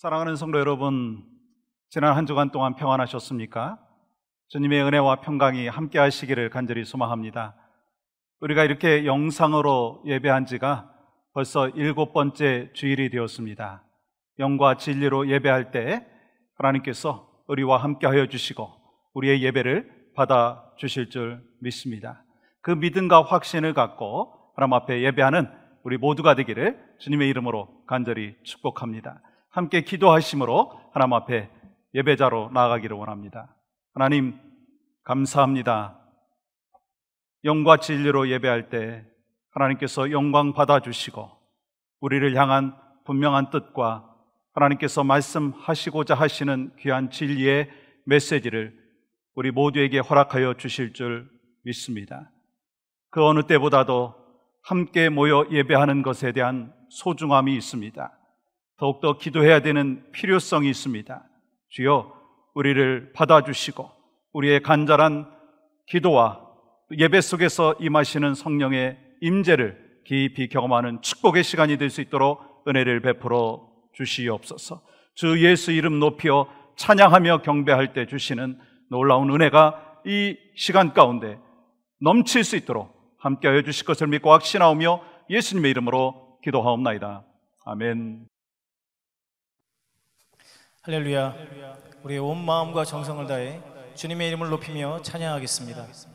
사랑하는 성도 여러분, 지난 한 주간 동안 평안하셨습니까? 주님의 은혜와 평강이 함께 하시기를 간절히 소망합니다. 우리가 이렇게 영상으로 예배한 지가 벌써 7번째 주일이 되었습니다. 영과 진리로 예배할 때 하나님께서 우리와 함께 하여 주시고 우리의 예배를 받아 주실 줄 믿습니다. 그 믿음과 확신을 갖고 하나님 앞에 예배하는 우리 모두가 되기를 주님의 이름으로 간절히 축복합니다. 함께 기도하심으로 하나님 앞에 예배자로 나아가기를 원합니다. 하나님, 감사합니다. 영과 진리로 예배할 때 하나님께서 영광 받아주시고 우리를 향한 분명한 뜻과 하나님께서 말씀하시고자 하시는 귀한 진리의 메시지를 우리 모두에게 허락하여 주실 줄 믿습니다. 그 어느 때보다도 함께 모여 예배하는 것에 대한 소중함이 있습니다. 더욱더 기도해야 되는 필요성이 있습니다. 주여, 우리를 받아주시고 우리의 간절한 기도와 예배 속에서 임하시는 성령의 임재를 깊이 경험하는 축복의 시간이 될 수 있도록 은혜를 베풀어 주시옵소서. 주 예수 이름 높여 찬양하며 경배할 때 주시는 놀라운 은혜가 이 시간 가운데 넘칠 수 있도록 함께하여 주실 것을 믿고 확신하오며 예수님의 이름으로 기도하옵나이다. 아멘. 할렐루야. 우리의 온 마음과 정성을 다해 주님의 이름을 높이며 찬양하겠습니다. 주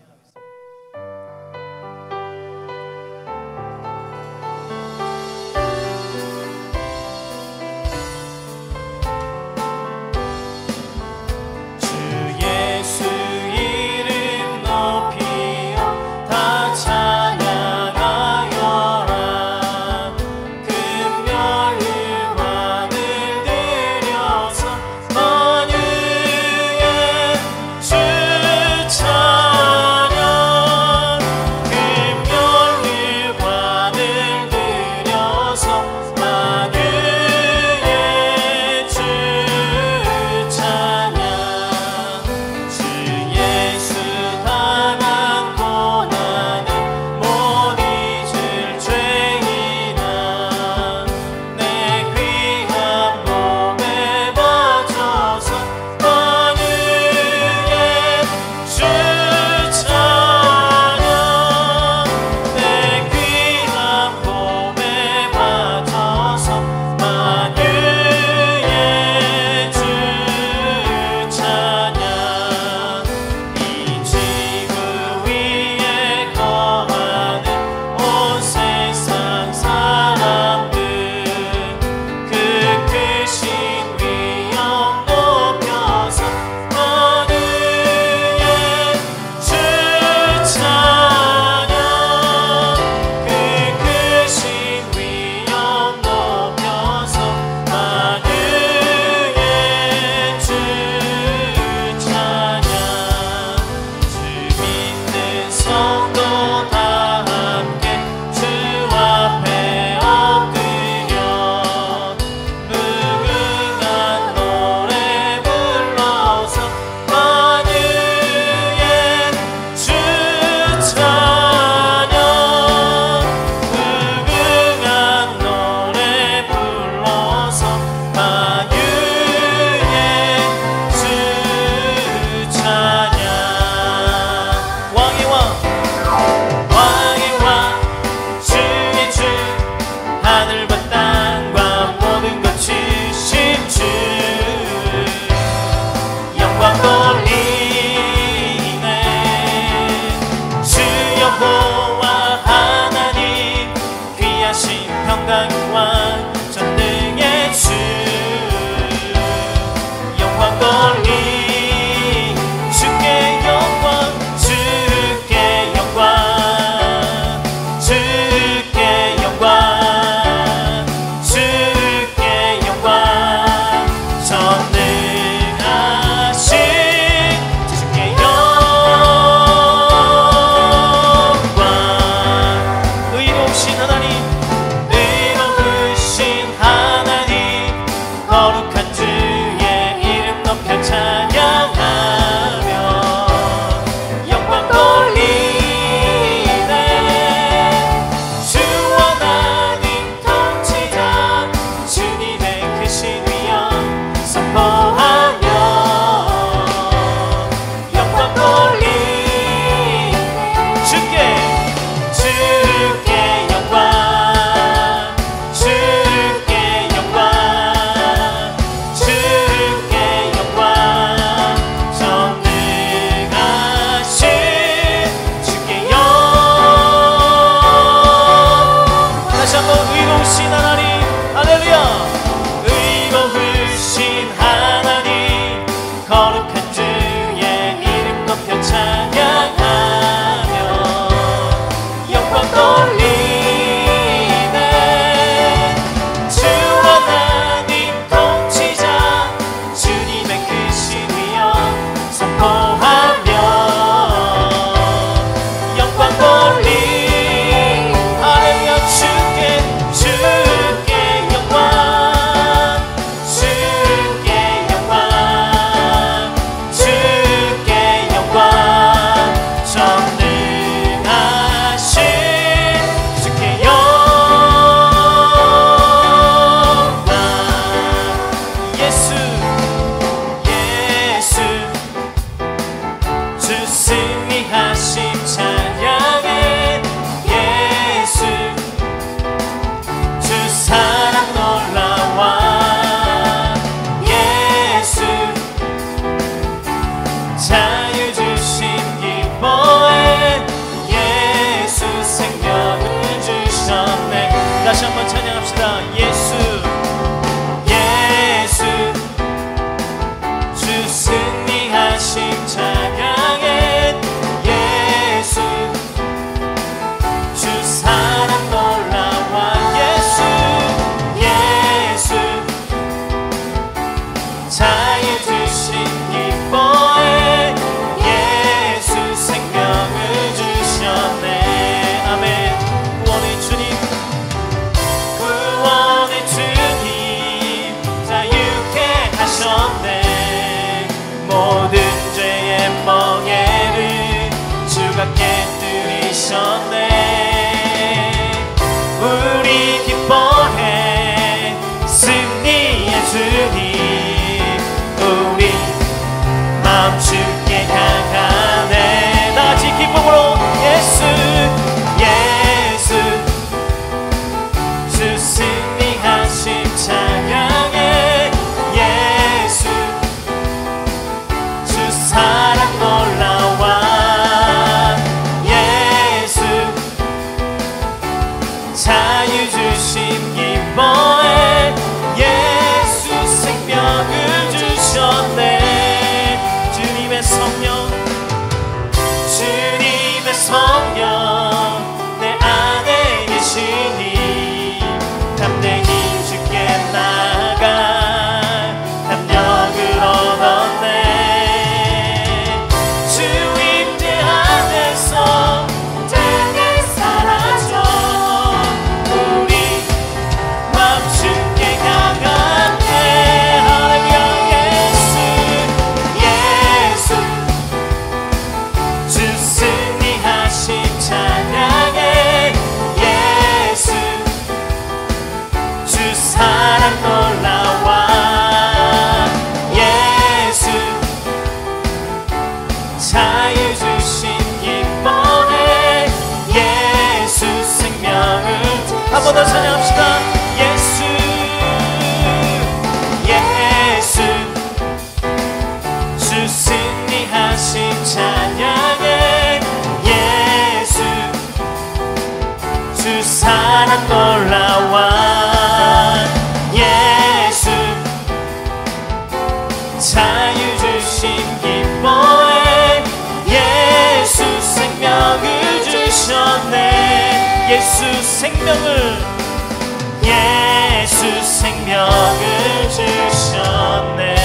예수 생명을 주셨네.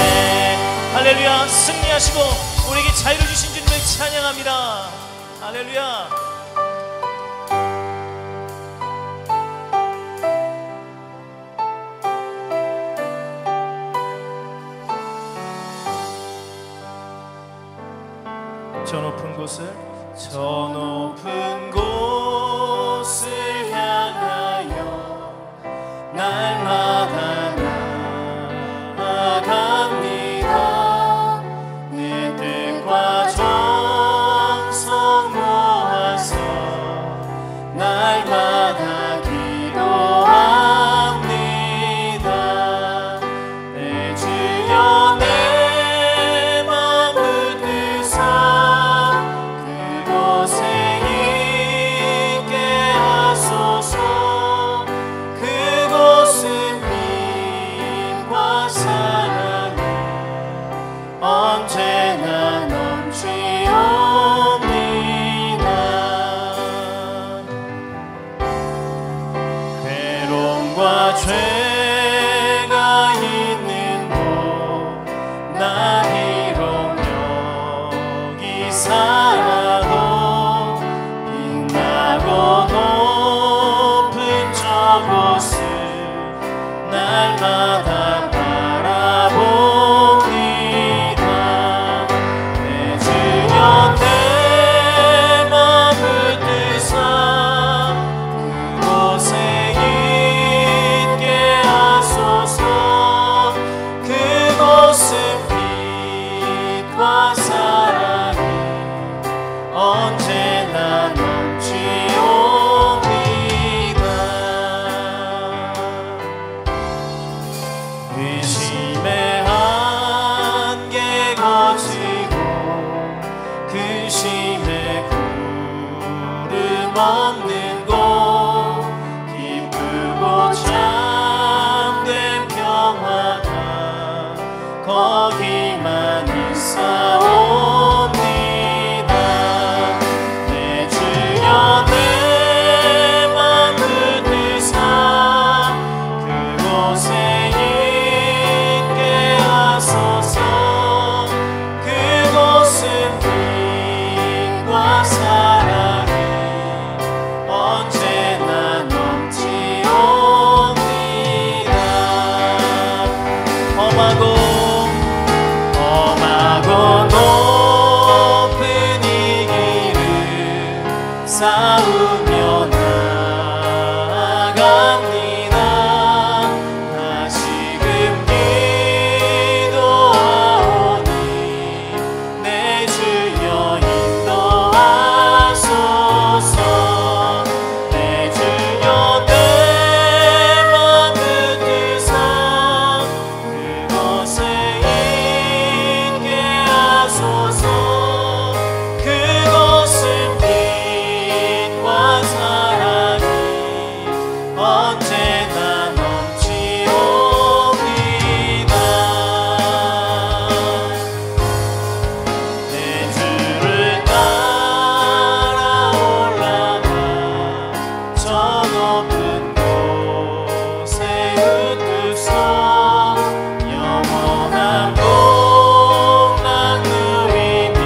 할렐루야. 승리하시고 우리에게 자유를 주신 주님을 찬양합니다. 할렐루야. 저 높은 곳을 향하여 날마다 나아갑니다. 내 뜻과 정성 모아서 날마다 기도합니다. 내 주여 내 맘 붙드사 그곳에 있게 하소서. 그곳은 빛과 사랑이 언제나 넘치옵니다. 괴로움과 죄가 있는 곳 나 비록 여기 살아도 빛나고 높은 저곳을 날마다 바라봅니다. 내 주여 내 맘 붙드사 그곳에 있게 하소서. 그곳은 빛과 사랑이 언제나 넘치옵니다. 의심의 한계 거치고 근심의 구름 없는 곳 기쁘고 참된 평화가 거기만 있사옵니다. 내 주여 내 맘 붙드사 그곳에 있게 하소서. 그곳은 빛과 사랑이 언제나 넘치옵니다. 험하고 높은 이 길을 싸우며 나아갑니다. 다시금 기도하오니 내 주여 인도하소서. 내 주여 내 맘 붙드사 그곳에 있게 하소서. 그곳은 빛과 사랑이 언제나 넘치옵니다. 내 주를 따라 올라가 저 높은 곳에 으뜸서 영원한 복락 누리며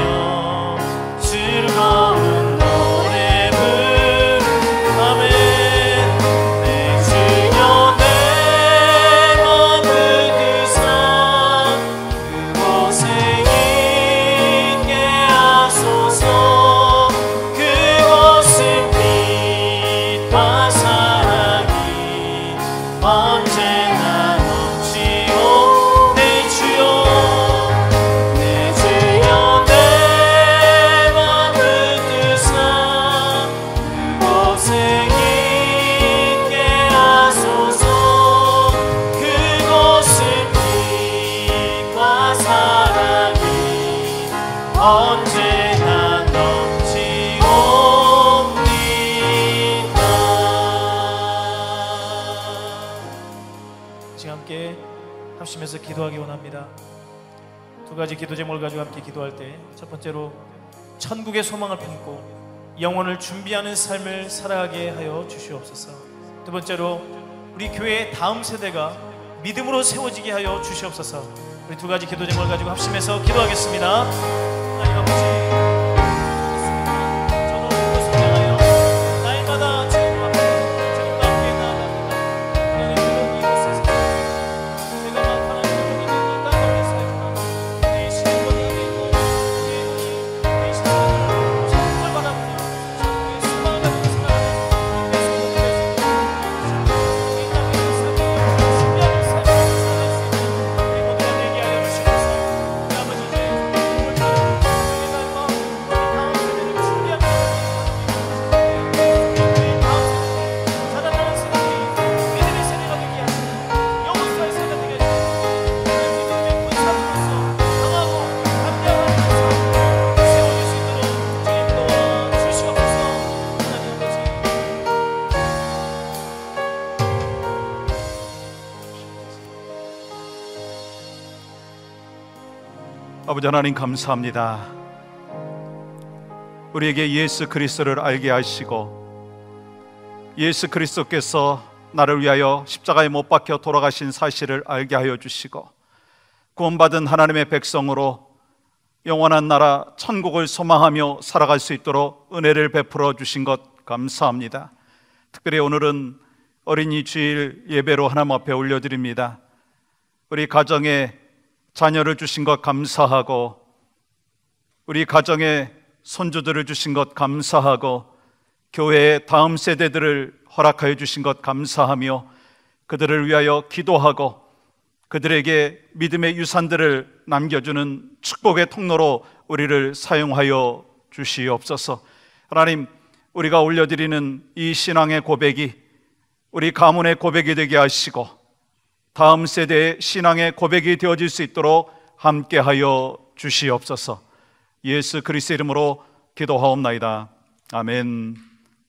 즐거운 노래 부르아멘. 내 주여 내 맘 붙드사 그곳에 있게 하소서. 그곳은 빛과 사랑이 언제나 넘치오. 내 주여 내 맘 붙드사 그곳에 있게 하소서. 그곳은 빛과 사랑이 언제나 넘치옵니다. 지금 함께 합심해서 기도하기 원합니다. 두 가지 기도 제목을 가지고 함께 기도할 때 첫 번째로 천국의 소망을 품고 영혼을 준비하는 삶을 살아가게 하여 주시옵소서. 두 번째로 우리 교회의 다음 세대가 믿음으로 세워지게 하여 주시옵소서. 우리 두 가지 기도 제목을 가지고 합심해서 기도하겠습니다. 하나님 아버지, 저도 오늘 성장하여 날마다 주님 앞에 주님과 함께 나아갑니다. 하나님 그런 이곳에서 제가 하나님을 믿는 것 가운데서 내 신앙과 믿고 내 신앙을 정말 바라보며 전국의 수많은 가정을 생각하는 주님께서 이 땅의 삶을 신비한 삶을 살아갈 수 있는 우리 모두가 되게 하여 주시옵소서. 우리 아버지 이제 오늘 저희가 우리 다음 세대를 준비하는 우리 다음 세대들이 자라나는 세대들이 믿음의 세대가 되게 하시고 영혼사의 세대가 되게 하시고 믿음의 군사로서 강하고 담대한 삶을 세워줄 수 있도록 주님 도와주시옵소서. 하나님 아버지, 아버지 하나님 감사합니다. 우리에게 예수 그리스도를 알게 하시고 예수 그리스도께서 나를 위하여 십자가에 못 박혀 돌아가신 사실을 알게 하여 주시고 구원받은 하나님의 백성으로 영원한 나라 천국을 소망하며 살아갈 수 있도록 은혜를 베풀어 주신 것 감사합니다. 특별히 오늘은 어린이 주일 예배로 하나님 앞에 올려드립니다. 우리 가정에 자녀를 주신 것 감사하고 우리 가정에 손주들을 주신 것 감사하고 교회의 다음 세대들을 허락하여 주신 것 감사하며 그들을 위하여 기도하고 그들에게 믿음의 유산들을 남겨주는 축복의 통로로 우리를 사용하여 주시옵소서. 하나님, 우리가 올려드리는 이 신앙의 고백이 우리 가문의 고백이 되게 하시고 다음 세대의 신앙의 고백이 되어질 수 있도록 함께하여 주시옵소서. 예수 그리스도의 이름으로 기도하옵나이다. 아멘.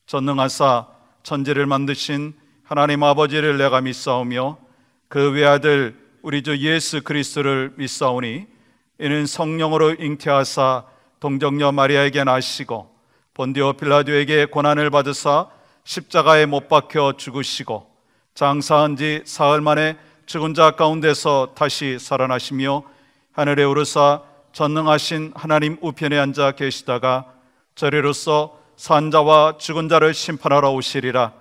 전능하사 천지를 만드신 하나님 아버지를 내가 믿사오며 그 외아들 우리 주 예수 그리스도를 믿사오니 이는 성령으로 잉태하사 동정녀 마리아에게 나시고 본디오 빌라도에게 고난을 받으사 십자가에 못 박혀 죽으시고 장사한 지 사흘 만에 죽은 자 가운데서 다시 살아나시며 하늘에 오르사 전능하신 하나님 우편에 앉아 계시다가 저리로서 산 자와 죽은 자를 심판하러 오시리라.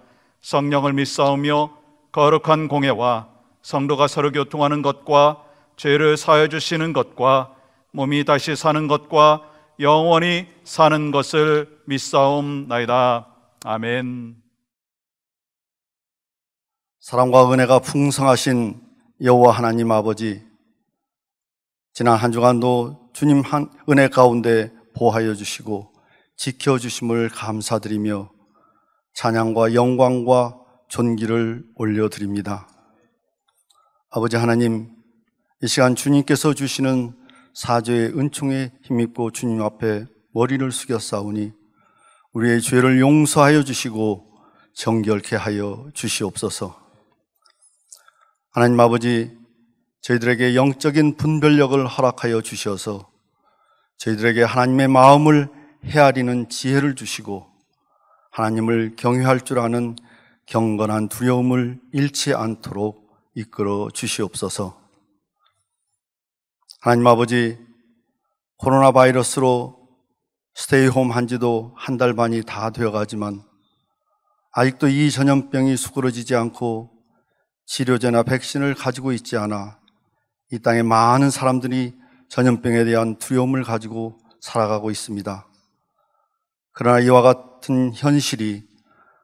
성령을 믿사오며 거룩한 공회와 성도가 서로 교통하는 것과 죄를 사하여 주시는 것과 몸이 다시 사는 것과 영원히 사는 것을 믿사옵나이다. 아멘. 사랑과 은혜가 풍성하신 여호와 하나님 아버지, 지난 한 주간도 주님 은혜 가운데 보호하여 주시고 지켜주심을 감사드리며 찬양과 영광과 존귀를 올려드립니다. 아버지 하나님, 이 시간 주님께서 주시는 사죄의 은총에 힘입고 주님 앞에 머리를 숙였사오니 우리의 죄를 용서하여 주시고 정결케 하여 주시옵소서. 하나님 아버지, 저희들에게 영적인 분별력을 허락하여 주셔서 저희들에게 하나님의 마음을 헤아리는 지혜를 주시고 하나님을 경외할 줄 아는 경건한 두려움을 잃지 않도록 이끌어 주시옵소서. 하나님 아버지, 코로나 바이러스로 스테이홈 한 지도 한 달 반이 다 되어가지만 아직도 이 전염병이 수그러지지 않고 치료제나 백신을 가지고 있지 않아 이 땅에 많은 사람들이 전염병에 대한 두려움을 가지고 살아가고 있습니다. 그러나 이와 같은 현실이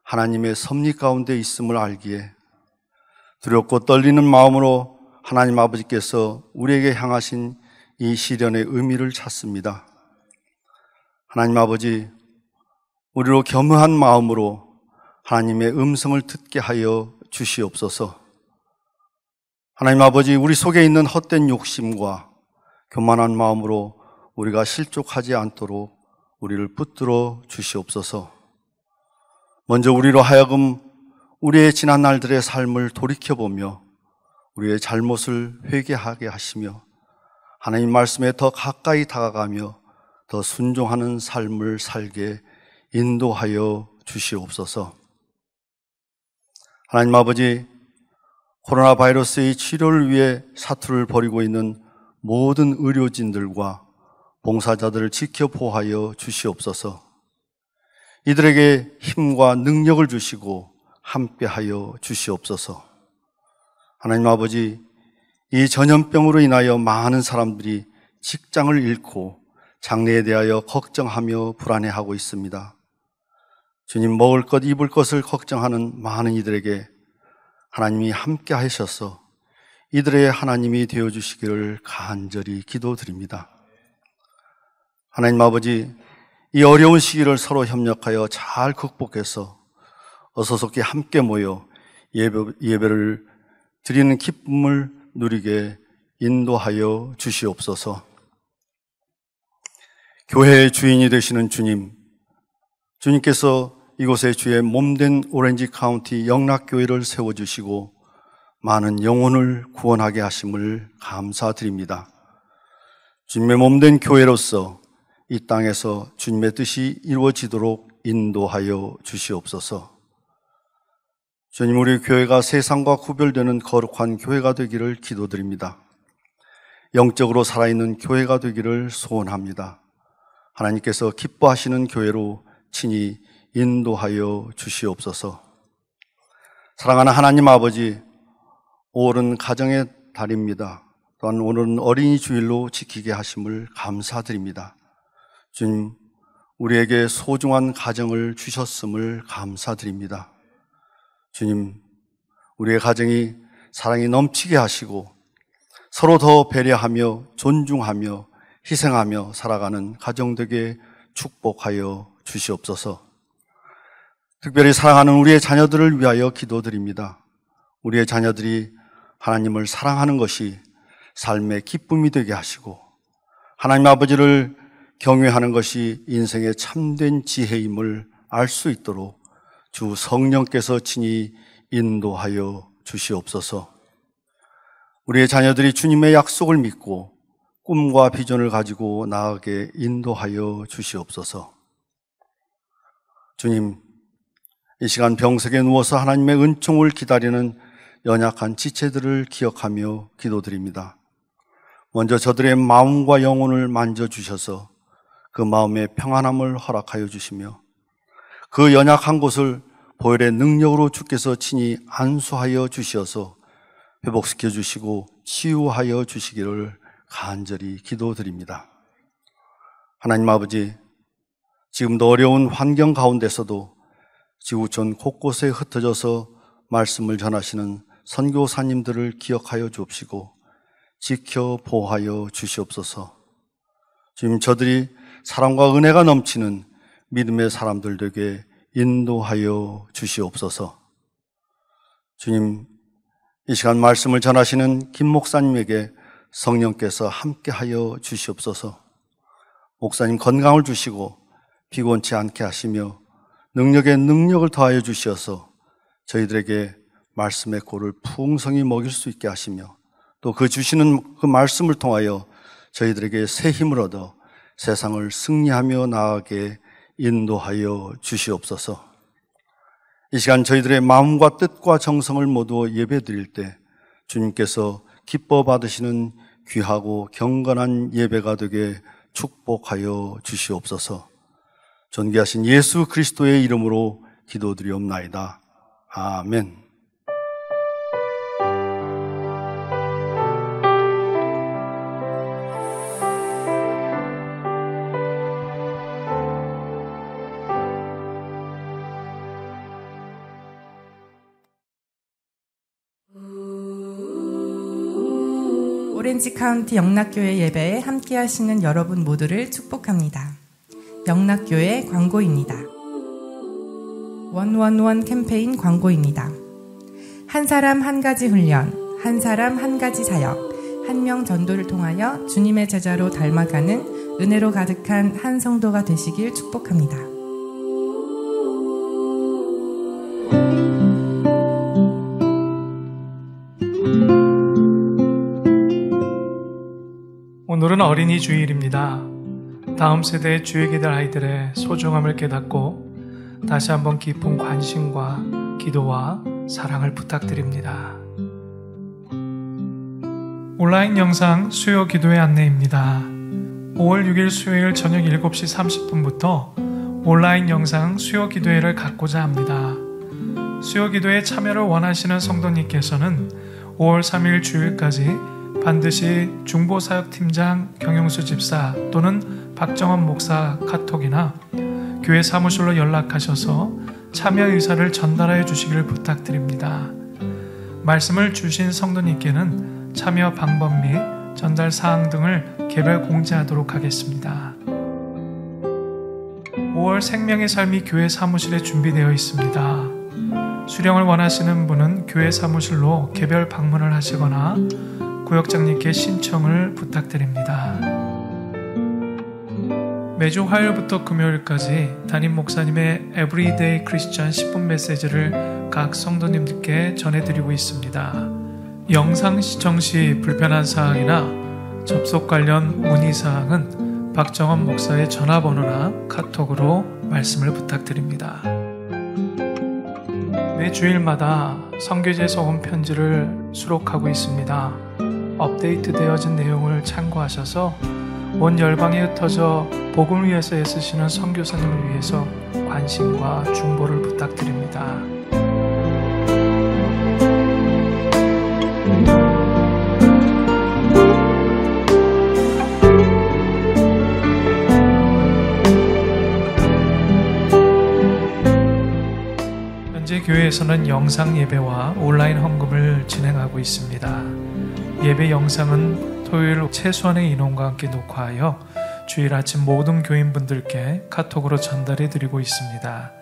하나님의 섭리 가운데 있음을 알기에 두렵고 떨리는 마음으로 하나님 아버지께서 우리에게 향하신 이 시련의 의미를 찾습니다. 하나님 아버지, 우리로 겸허한 마음으로 하나님의 음성을 듣게 하여 주시옵소서. 하나님 아버지, 우리 속에 있는 헛된 욕심과 교만한 마음으로 우리가 실족하지 않도록 우리를 붙들어 주시옵소서. 먼저 우리로 하여금 우리의 지난 날들의 삶을 돌이켜보며 우리의 잘못을 회개하게 하시며 하나님 말씀에 더 가까이 다가가며 더 순종하는 삶을 살게 인도하여 주시옵소서. 하나님 아버지, 코로나 바이러스의 치료를 위해 사투를 벌이고 있는 모든 의료진들과 봉사자들을 지켜 보호하여 주시옵소서. 이들에게 힘과 능력을 주시고 함께하여 주시옵소서. 하나님 아버지, 이 전염병으로 인하여 많은 사람들이 직장을 잃고 장래에 대하여 걱정하며 불안해하고 있습니다. 주님, 먹을 것, 입을 것을 걱정하는 많은 이들에게 하나님이 함께 하셔서 이들의 하나님이 되어주시기를 간절히 기도드립니다. 하나님 아버지, 이 어려운 시기를 서로 협력하여 잘 극복해서 어서속히 함께 모여 예배를 드리는 기쁨을 누리게 인도하여 주시옵소서. 교회의 주인이 되시는 주님, 주님께서 이곳에 주의 몸된 오렌지 카운티 영락교회를 세워주시고 많은 영혼을 구원하게 하심을 감사드립니다. 주님의 몸된 교회로서 이 땅에서 주님의 뜻이 이루어지도록 인도하여 주시옵소서. 주님, 우리 교회가 세상과 구별되는 거룩한 교회가 되기를 기도드립니다. 영적으로 살아있는 교회가 되기를 소원합니다. 하나님께서 기뻐하시는 교회로 친히 인도하여 주시옵소서. 사랑하는 하나님 아버지, 5월은 가정의 달입니다. 또한 오늘은 어린이 주일로 지키게 하심을 감사드립니다. 주님, 우리에게 소중한 가정을 주셨음을 감사드립니다. 주님, 우리의 가정이 사랑이 넘치게 하시고 서로 더 배려하며 존중하며 희생하며 살아가는 가정 되게 축복하여 주시옵소서. 특별히 사랑하는 우리의 자녀들을 위하여 기도드립니다. 우리의 자녀들이 하나님을 사랑하는 것이 삶의 기쁨이 되게 하시고 하나님 아버지를 경외하는 것이 인생의 참된 지혜임을 알 수 있도록 주 성령께서 친히 인도하여 주시옵소서. 우리의 자녀들이 주님의 약속을 믿고 꿈과 비전을 가지고 나아가게 인도하여 주시옵소서. 주님, 이 시간 병석에 누워서 하나님의 은총을 기다리는 연약한 지체들을 기억하며 기도드립니다. 먼저 저들의 마음과 영혼을 만져주셔서 그 마음의 평안함을 허락하여 주시며 그 연약한 곳을 보혈의 능력으로 주께서 친히 안수하여 주시어서 회복시켜 주시고 치유하여 주시기를 간절히 기도드립니다. 하나님 아버지, 지금도 어려운 환경 가운데서도 지구촌 곳곳에 흩어져서 말씀을 전하시는 선교사님들을 기억하여 주옵시고 지켜 보호하여 주시옵소서. 주님, 저들이 사랑과 은혜가 넘치는 믿음의 사람들 되게 인도하여 주시옵소서. 주님, 이 시간 말씀을 전하시는 김 목사님에게 성령께서 함께하여 주시옵소서. 목사님 건강을 주시고 피곤치 않게 하시며 능력에 능력을 더하여 주시어서 저희들에게 말씀의 꼴을 풍성히 먹일 수 있게 하시며 또 그 주시는 그 말씀을 통하여 저희들에게 새 힘을 얻어 세상을 승리하며 나아가게 인도하여 주시옵소서. 이 시간 저희들의 마음과 뜻과 정성을 모두 예배드릴 때 주님께서 기뻐 받으시는 귀하고 경건한 예배가 되게 축복하여 주시옵소서. 존귀하신 예수 그리스도의 이름으로 기도드리옵나이다. 아멘. 오렌지 카운티 영락교회 예배에 함께 하시는 여러분 모두를 축복합니다. 영락교회 광고입니다. 111 캠페인 광고입니다. 한 사람 한 가지 훈련, 한 사람 한 가지 사역, 한 명 전도를 통하여 주님의 제자로 닮아가는 은혜로 가득한 한 성도가 되시길 축복합니다. 오늘은 어린이 주일입니다. 다음 세대의 주역이 될 아이들의 소중함을 깨닫고 다시 한번 깊은 관심과 기도와 사랑을 부탁드립니다. 온라인 영상 수요 기도의 안내입니다. 5월 6일 수요일 저녁 7시 30분부터 온라인 영상 수요 기도회를 갖고자 합니다. 수요 기도에 참여를 원하시는 성도님께서는 5월 3일 주일까지 반드시 중보사역팀장 경영수 집사 또는 박정원 목사 카톡이나 교회 사무실로 연락하셔서 참여 의사를 전달해 주시기를 부탁드립니다. 말씀을 주신 성도님께는 참여 방법 및 전달 사항 등을 개별 공지하도록 하겠습니다. 5월 생명의 삶이 교회 사무실에 준비되어 있습니다. 수령을 원하시는 분은 교회 사무실로 개별 방문을 하시거나 구역장님께 신청을 부탁드립니다. 매주 화요일부터 금요일까지 담임 목사님의 에브리데이 크리스천 10분 메시지를 각 성도님들께 전해드리고 있습니다. 영상 시청 시 불편한 사항이나 접속 관련 문의사항은 박정원 목사의 전화번호나 카톡으로 말씀을 부탁드립니다. 매 주일마다 선교제 소금 편지를 수록하고 있습니다. 업데이트되어진 내용을 참고하셔서 온 열방에 흩어져 복음을 위해서 애쓰시는 선교사님을 위해서 관심과 중보를 부탁드립니다. 현재 교회에서는 영상 예배와 온라인 헌금을 진행하고 있습니다. 예배 영상은 토요일 최소한의 인원과 함께 녹화하여 주일 아침 모든 교인분들께 카톡으로 전달해 드리고 있습니다.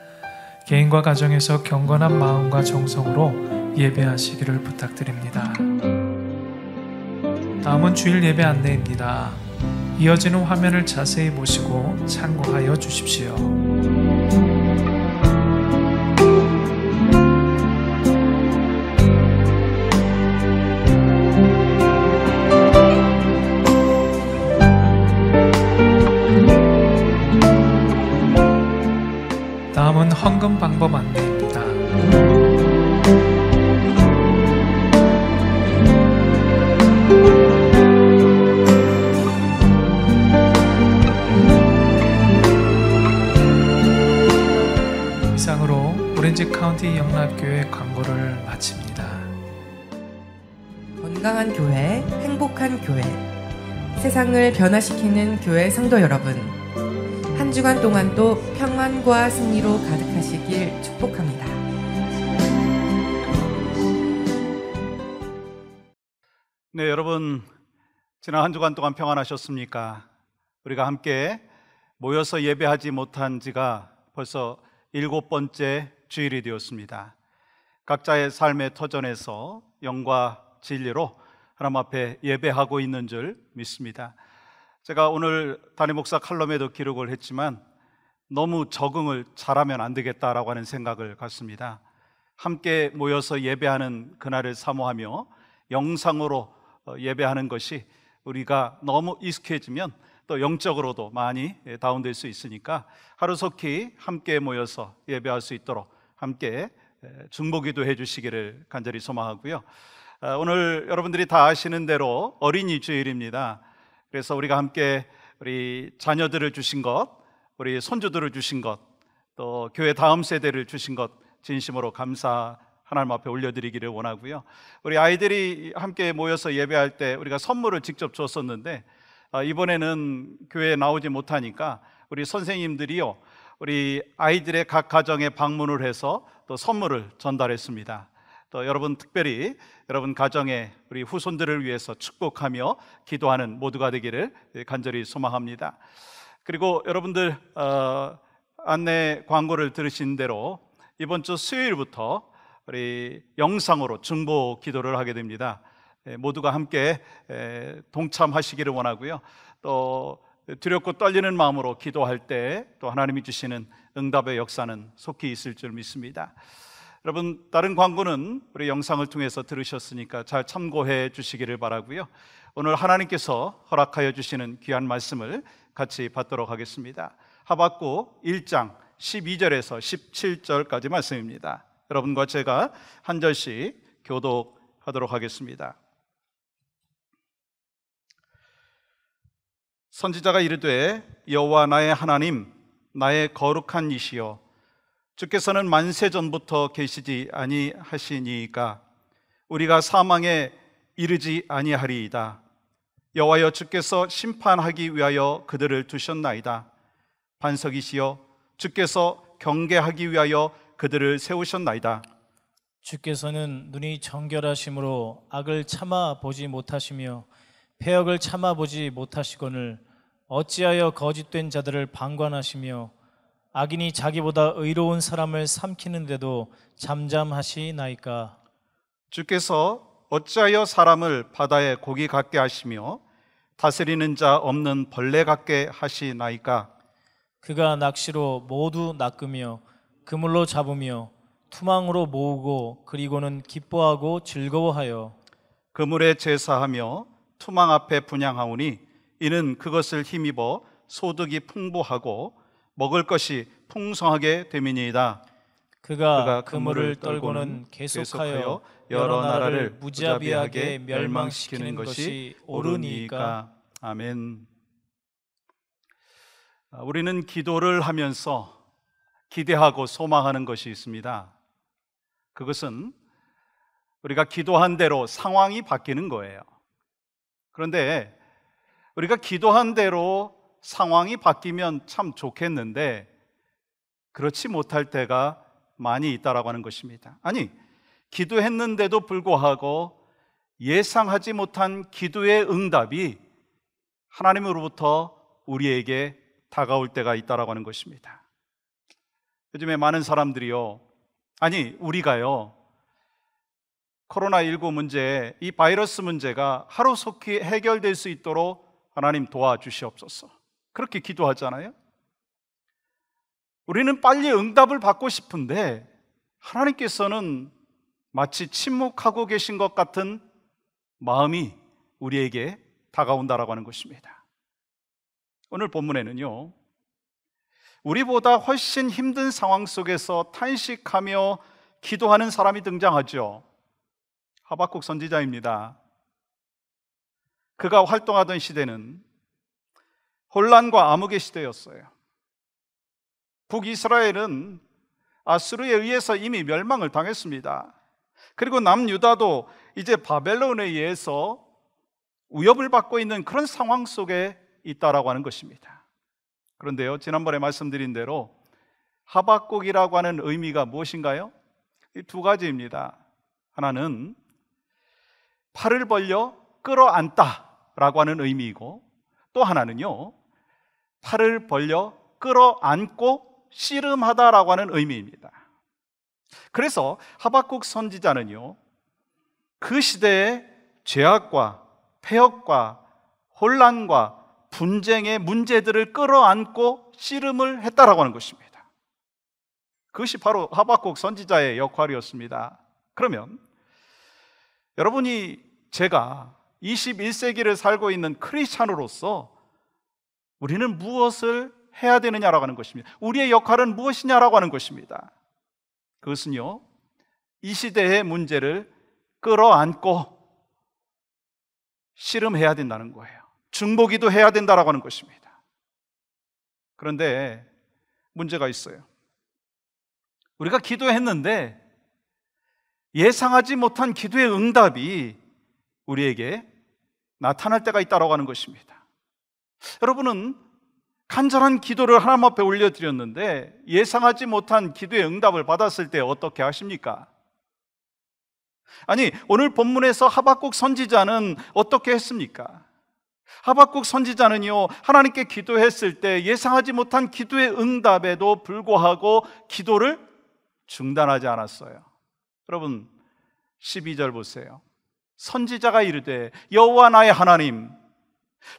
개인과 가정에서 경건한 마음과 정성으로 예배하시기를 부탁드립니다. 다음은 주일 예배 안내입니다. 이어지는 화면을 자세히 보시고 참고하여 주십시오. 다음은 헌금 방법 안내입니다. 이상으로 오렌지 카운티 영락교회 광고를 마칩니다. 건강한 교회, 행복한 교회, 세상을 변화시키는 교회 성도 여러분, 한 주간 동안도 평안과 승리로 가득하시길 축복합니다. 네, 여러분, 지난 한 주간 동안 평안하셨습니까? 우리가 함께 모여서 예배하지 못한 지가 벌써 7번째 주일이 되었습니다. 각자의 삶의 터전에서 영과 진리로 하나님 앞에 예배하고 있는 줄 믿습니다. 제가 오늘 담임 목사 칼럼에도 기록을 했지만 너무 적응을 잘하면 안 되겠다라고 하는 생각을 갖습니다. 함께 모여서 예배하는 그날을 사모하며 영상으로 예배하는 것이 우리가 너무 익숙해지면 또 영적으로도 많이 다운될 수 있으니까 하루속히 함께 모여서 예배할 수 있도록 함께 중보기도 해주시기를 간절히 소망하고요. 오늘 여러분들이 다 아시는 대로 어린이 주일입니다. 그래서 우리가 함께 우리 자녀들을 주신 것, 우리 손주들을 주신 것, 또 교회 다음 세대를 주신 것 진심으로 감사 하나님 앞에 올려드리기를 원하고요. 우리 아이들이 함께 모여서 예배할 때 우리가 선물을 직접 줬었는데 이번에는 교회에 나오지 못하니까 우리 선생님들이요, 우리 아이들의 각 가정에 방문을 해서 또 선물을 전달했습니다. 또 여러분, 특별히 여러분 가정에 우리 후손들을 위해서 축복하며 기도하는 모두가 되기를 간절히 소망합니다. 그리고 여러분들 안내 광고를 들으신 대로 이번 주 수요일부터 우리 영상으로 중보 기도를 하게 됩니다. 모두가 함께 동참하시기를 원하고요. 또 두렵고 떨리는 마음으로 기도할 때 또 하나님이 주시는 응답의 역사는 속히 있을 줄 믿습니다. 여러분, 다른 광고는 우리 영상을 통해서 들으셨으니까 잘 참고해 주시기를 바라고요. 오늘 하나님께서 허락하여 주시는 귀한 말씀을 같이 받도록 하겠습니다. 하박국 1장 12절에서 17절까지 말씀입니다. 여러분과 제가 한 절씩 교독하도록 하겠습니다. 선지자가 이르되 여호와 나의 하나님, 나의 거룩한 이시여, 주께서는 만세 전부터 계시지 아니하시니이까 우리가 사망에 이르지 아니하리이다. 여호와여, 주께서 심판하기 위하여 그들을 두셨나이다. 반석이시여, 주께서 경계하기 위하여 그들을 세우셨나이다. 주께서는 눈이 정결하심으로 악을 참아 보지 못하시며 패역을 참아 보지 못하시거늘 어찌하여 거짓된 자들을 방관하시며 악인이 자기보다 의로운 사람을 삼키는데도 잠잠하시나이까. 주께서 어찌하여 사람을 바다의 고기 같게 하시며 다스리는 자 없는 벌레 같게 하시나이까. 그가 낚시로 모두 낚으며 그물로 잡으며 투망으로 모으고 그리고는 기뻐하고 즐거워하여 그물에 제사하며 투망 앞에 분향하오니 이는 그것을 힘입어 소득이 풍부하고 먹을 것이 풍성하게 됨이니이다. 그가 그물을 떨고는 계속하여 여러 나라를 무자비하게 멸망시키는 것이 옳으니이까. 아멘. 우리는 기도를 하면서 기대하고 소망하는 것이 있습니다. 그것은 우리가 기도한 대로 상황이 바뀌는 거예요. 그런데 우리가 기도한 대로 상황이 바뀌면 참 좋겠는데 그렇지 못할 때가 많이 있다라고 하는 것입니다. 아니, 기도했는데도 불구하고 예상하지 못한 기도의 응답이 하나님으로부터 우리에게 다가올 때가 있다라고 하는 것입니다. 요즘에 많은 사람들이요, 아니 우리가요, 코로나19 문제, 이 바이러스 문제가 하루속히 해결될 수 있도록 하나님 도와주시옵소서, 그렇게 기도하잖아요. 우리는 빨리 응답을 받고 싶은데 하나님께서는 마치 침묵하고 계신 것 같은 마음이 우리에게 다가온다라고 하는 것입니다. 오늘 본문에는요, 우리보다 훨씬 힘든 상황 속에서 탄식하며 기도하는 사람이 등장하죠. 하박국 선지자입니다. 그가 활동하던 시대는 혼란과 암흑의 시대였어요. 북이스라엘은 아수르에 의해서 이미 멸망을 당했습니다. 그리고 남유다도 이제 바벨론에 의해서 위협을 받고 있는 그런 상황 속에 있다라고 하는 것입니다. 그런데요, 지난번에 말씀드린 대로 하박국이라고 하는 의미가 무엇인가요? 이 두 가지입니다. 하나는 팔을 벌려 끌어안다라고 하는 의미이고, 또 하나는요, 팔을 벌려 끌어안고 씨름하다라고 하는 의미입니다. 그래서 하박국 선지자는요, 그 시대의 죄악과 폐역과 혼란과 분쟁의 문제들을 끌어안고 씨름을 했다라고 하는 것입니다. 그것이 바로 하박국 선지자의 역할이었습니다. 그러면 여러분이, 제가 21세기를 살고 있는 크리스찬으로서 우리는 무엇을 해야 되느냐라고 하는 것입니다. 우리의 역할은 무엇이냐라고 하는 것입니다. 그것은요, 이 시대의 문제를 끌어안고 씨름해야 된다는 거예요. 중보기도 해야 된다라고 하는 것입니다. 그런데 문제가 있어요. 우리가 기도했는데 예상하지 못한 기도의 응답이 우리에게 나타날 때가 있다라고 하는 것입니다. 여러분은 간절한 기도를 하나님 앞에 올려드렸는데 예상하지 못한 기도의 응답을 받았을 때 어떻게 하십니까? 아니, 오늘 본문에서 하박국 선지자는 어떻게 했습니까? 하박국 선지자는요, 하나님께 기도했을 때 예상하지 못한 기도의 응답에도 불구하고 기도를 중단하지 않았어요. 여러분, 12절 보세요. 선지자가 이르되 여호와 나의 하나님.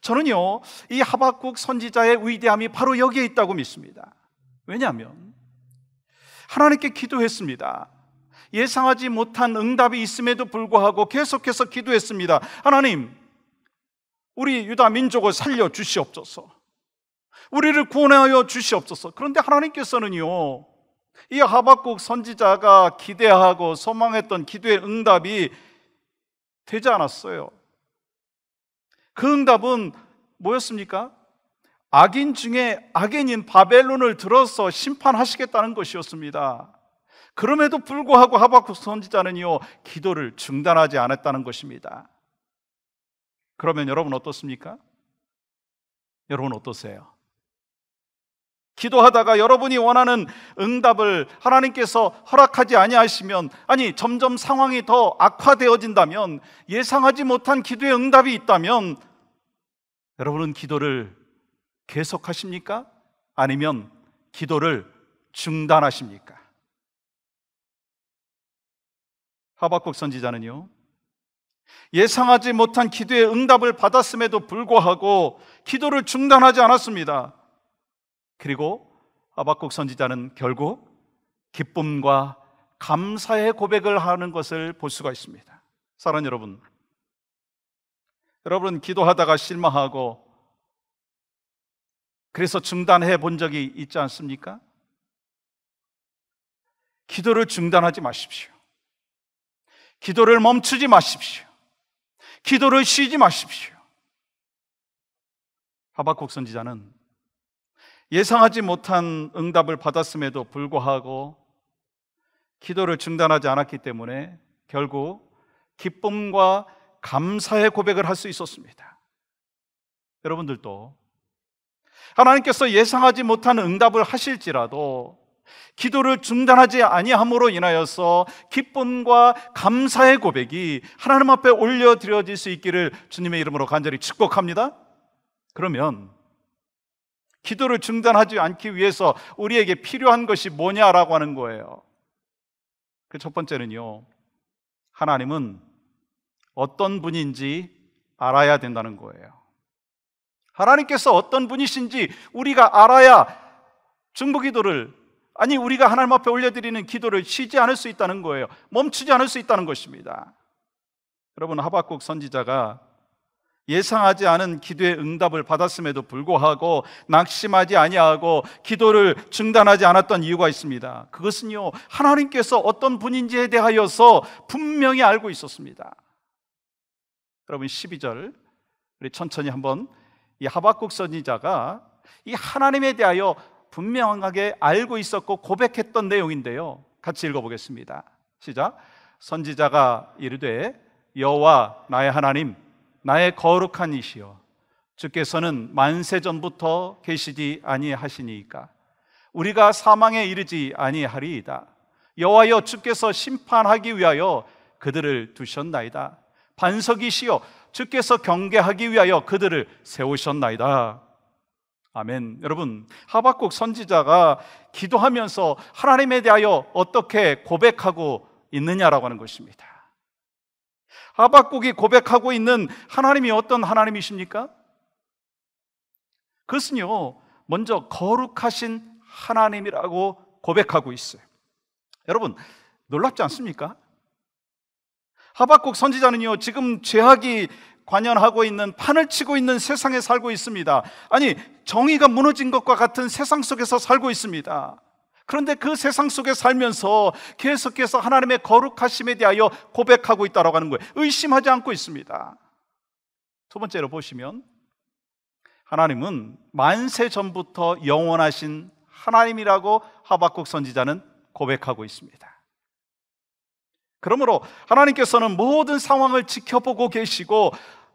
저는요, 이 하박국 선지자의 위대함이 바로 여기에 있다고 믿습니다. 왜냐하면 하나님께 기도했습니다. 예상하지 못한 응답이 있음에도 불구하고 계속해서 기도했습니다. 하나님, 우리 유다 민족을 살려 주시옵소서. 우리를 구원하여 주시옵소서. 그런데 하나님께서는요, 이 하박국 선지자가 기대하고 소망했던 기도의 응답이 되지 않았어요. 그 응답은 뭐였습니까? 악인 중에 악인인 바벨론을 들어서 심판하시겠다는 것이었습니다. 그럼에도 불구하고 하박국 선지자는요, 기도를 중단하지 않았다는 것입니다. 그러면 여러분 어떻습니까? 여러분 어떠세요? 기도하다가 여러분이 원하는 응답을 하나님께서 허락하지 아니하시면, 아니 점점 상황이 더 악화되어진다면, 예상하지 못한 기도의 응답이 있다면 여러분은 기도를 계속하십니까? 아니면 기도를 중단하십니까? 하박국 선지자는요, 예상하지 못한 기도의 응답을 받았음에도 불구하고 기도를 중단하지 않았습니다. 그리고 하박국 선지자는 결국 기쁨과 감사의 고백을 하는 것을 볼 수가 있습니다. 사랑하는 여러분, 여러분 기도하다가 실망하고 그래서 중단해 본 적이 있지 않습니까? 기도를 중단하지 마십시오. 기도를 멈추지 마십시오. 기도를 쉬지 마십시오. 하박국 선지자는 예상하지 못한 응답을 받았음에도 불구하고 기도를 중단하지 않았기 때문에 결국 기쁨과 감사의 고백을 할 수 있었습니다. 여러분들도 하나님께서 예상하지 못한 응답을 하실지라도 기도를 중단하지 아니함으로 인하여서 기쁨과 감사의 고백이 하나님 앞에 올려드려질 수 있기를 주님의 이름으로 간절히 축복합니다. 그러면 기도를 중단하지 않기 위해서 우리에게 필요한 것이 뭐냐라고 하는 거예요. 그 첫 번째는요, 하나님은 어떤 분인지 알아야 된다는 거예요. 하나님께서 어떤 분이신지 우리가 알아야 중보기도를, 아니 우리가 하나님 앞에 올려드리는 기도를 쉬지 않을 수 있다는 거예요. 멈추지 않을 수 있다는 것입니다. 여러분, 하박국 선지자가 예상하지 않은 기도의 응답을 받았음에도 불구하고 낙심하지 아니하고 기도를 중단하지 않았던 이유가 있습니다. 그것은요, 하나님께서 어떤 분인지에 대하여서 분명히 알고 있었습니다. 여러분 12절 우리 천천히 한번, 이 하박국 선지자가 이 하나님에 대하여 분명하게 알고 있었고 고백했던 내용인데요, 같이 읽어보겠습니다. 시작. 선지자가 이르되 여호와 나의 하나님, 나의 거룩한 이시여, 주께서는 만세전부터 계시지 아니하시니까 우리가 사망에 이르지 아니하리이다. 여호와여, 주께서 심판하기 위하여 그들을 두셨나이다. 반석이시여, 주께서 경계하기 위하여 그들을 세우셨나이다. 아멘. 여러분, 하박국 선지자가 기도하면서 하나님에 대하여 어떻게 고백하고 있느냐라고 하는 것입니다. 하박국이 고백하고 있는 하나님이 어떤 하나님이십니까? 그것은요, 먼저 거룩하신 하나님이라고 고백하고 있어요. 여러분, 놀랍지 않습니까? 하박국 선지자는요, 지금 죄악이 관연하고 있는, 판을 치고 있는 세상에 살고 있습니다. 아니, 정의가 무너진 것과 같은 세상 속에서 살고 있습니다. 그런데 그 세상 속에 살면서 계속해서 하나님의 거룩하심에 대하여 고백하고 있다고 하는 거예요. 의심하지 않고 있습니다. 두 번째로 보시면, 하나님은 만세 전부터 영원하신 하나님이라고 하박국 선지자는 고백하고 있습니다. 그러므로 하나님께서는 모든 상황을 지켜보고 계시고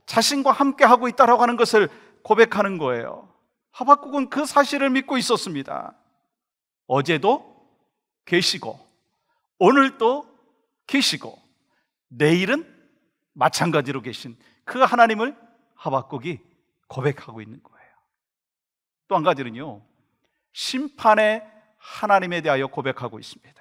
자신과 함께 하고 있다고 하는 것을 고백하는 거예요. 하박국은 그 사실을 믿고 있었습니다. 어제도 계시고 오늘도 계시고 내일은 마찬가지로 계신 그 하나님을 하박국이 고백하고 있는 거예요. 또 한 가지는요, 심판의 하나님에 대하여 고백하고 있습니다.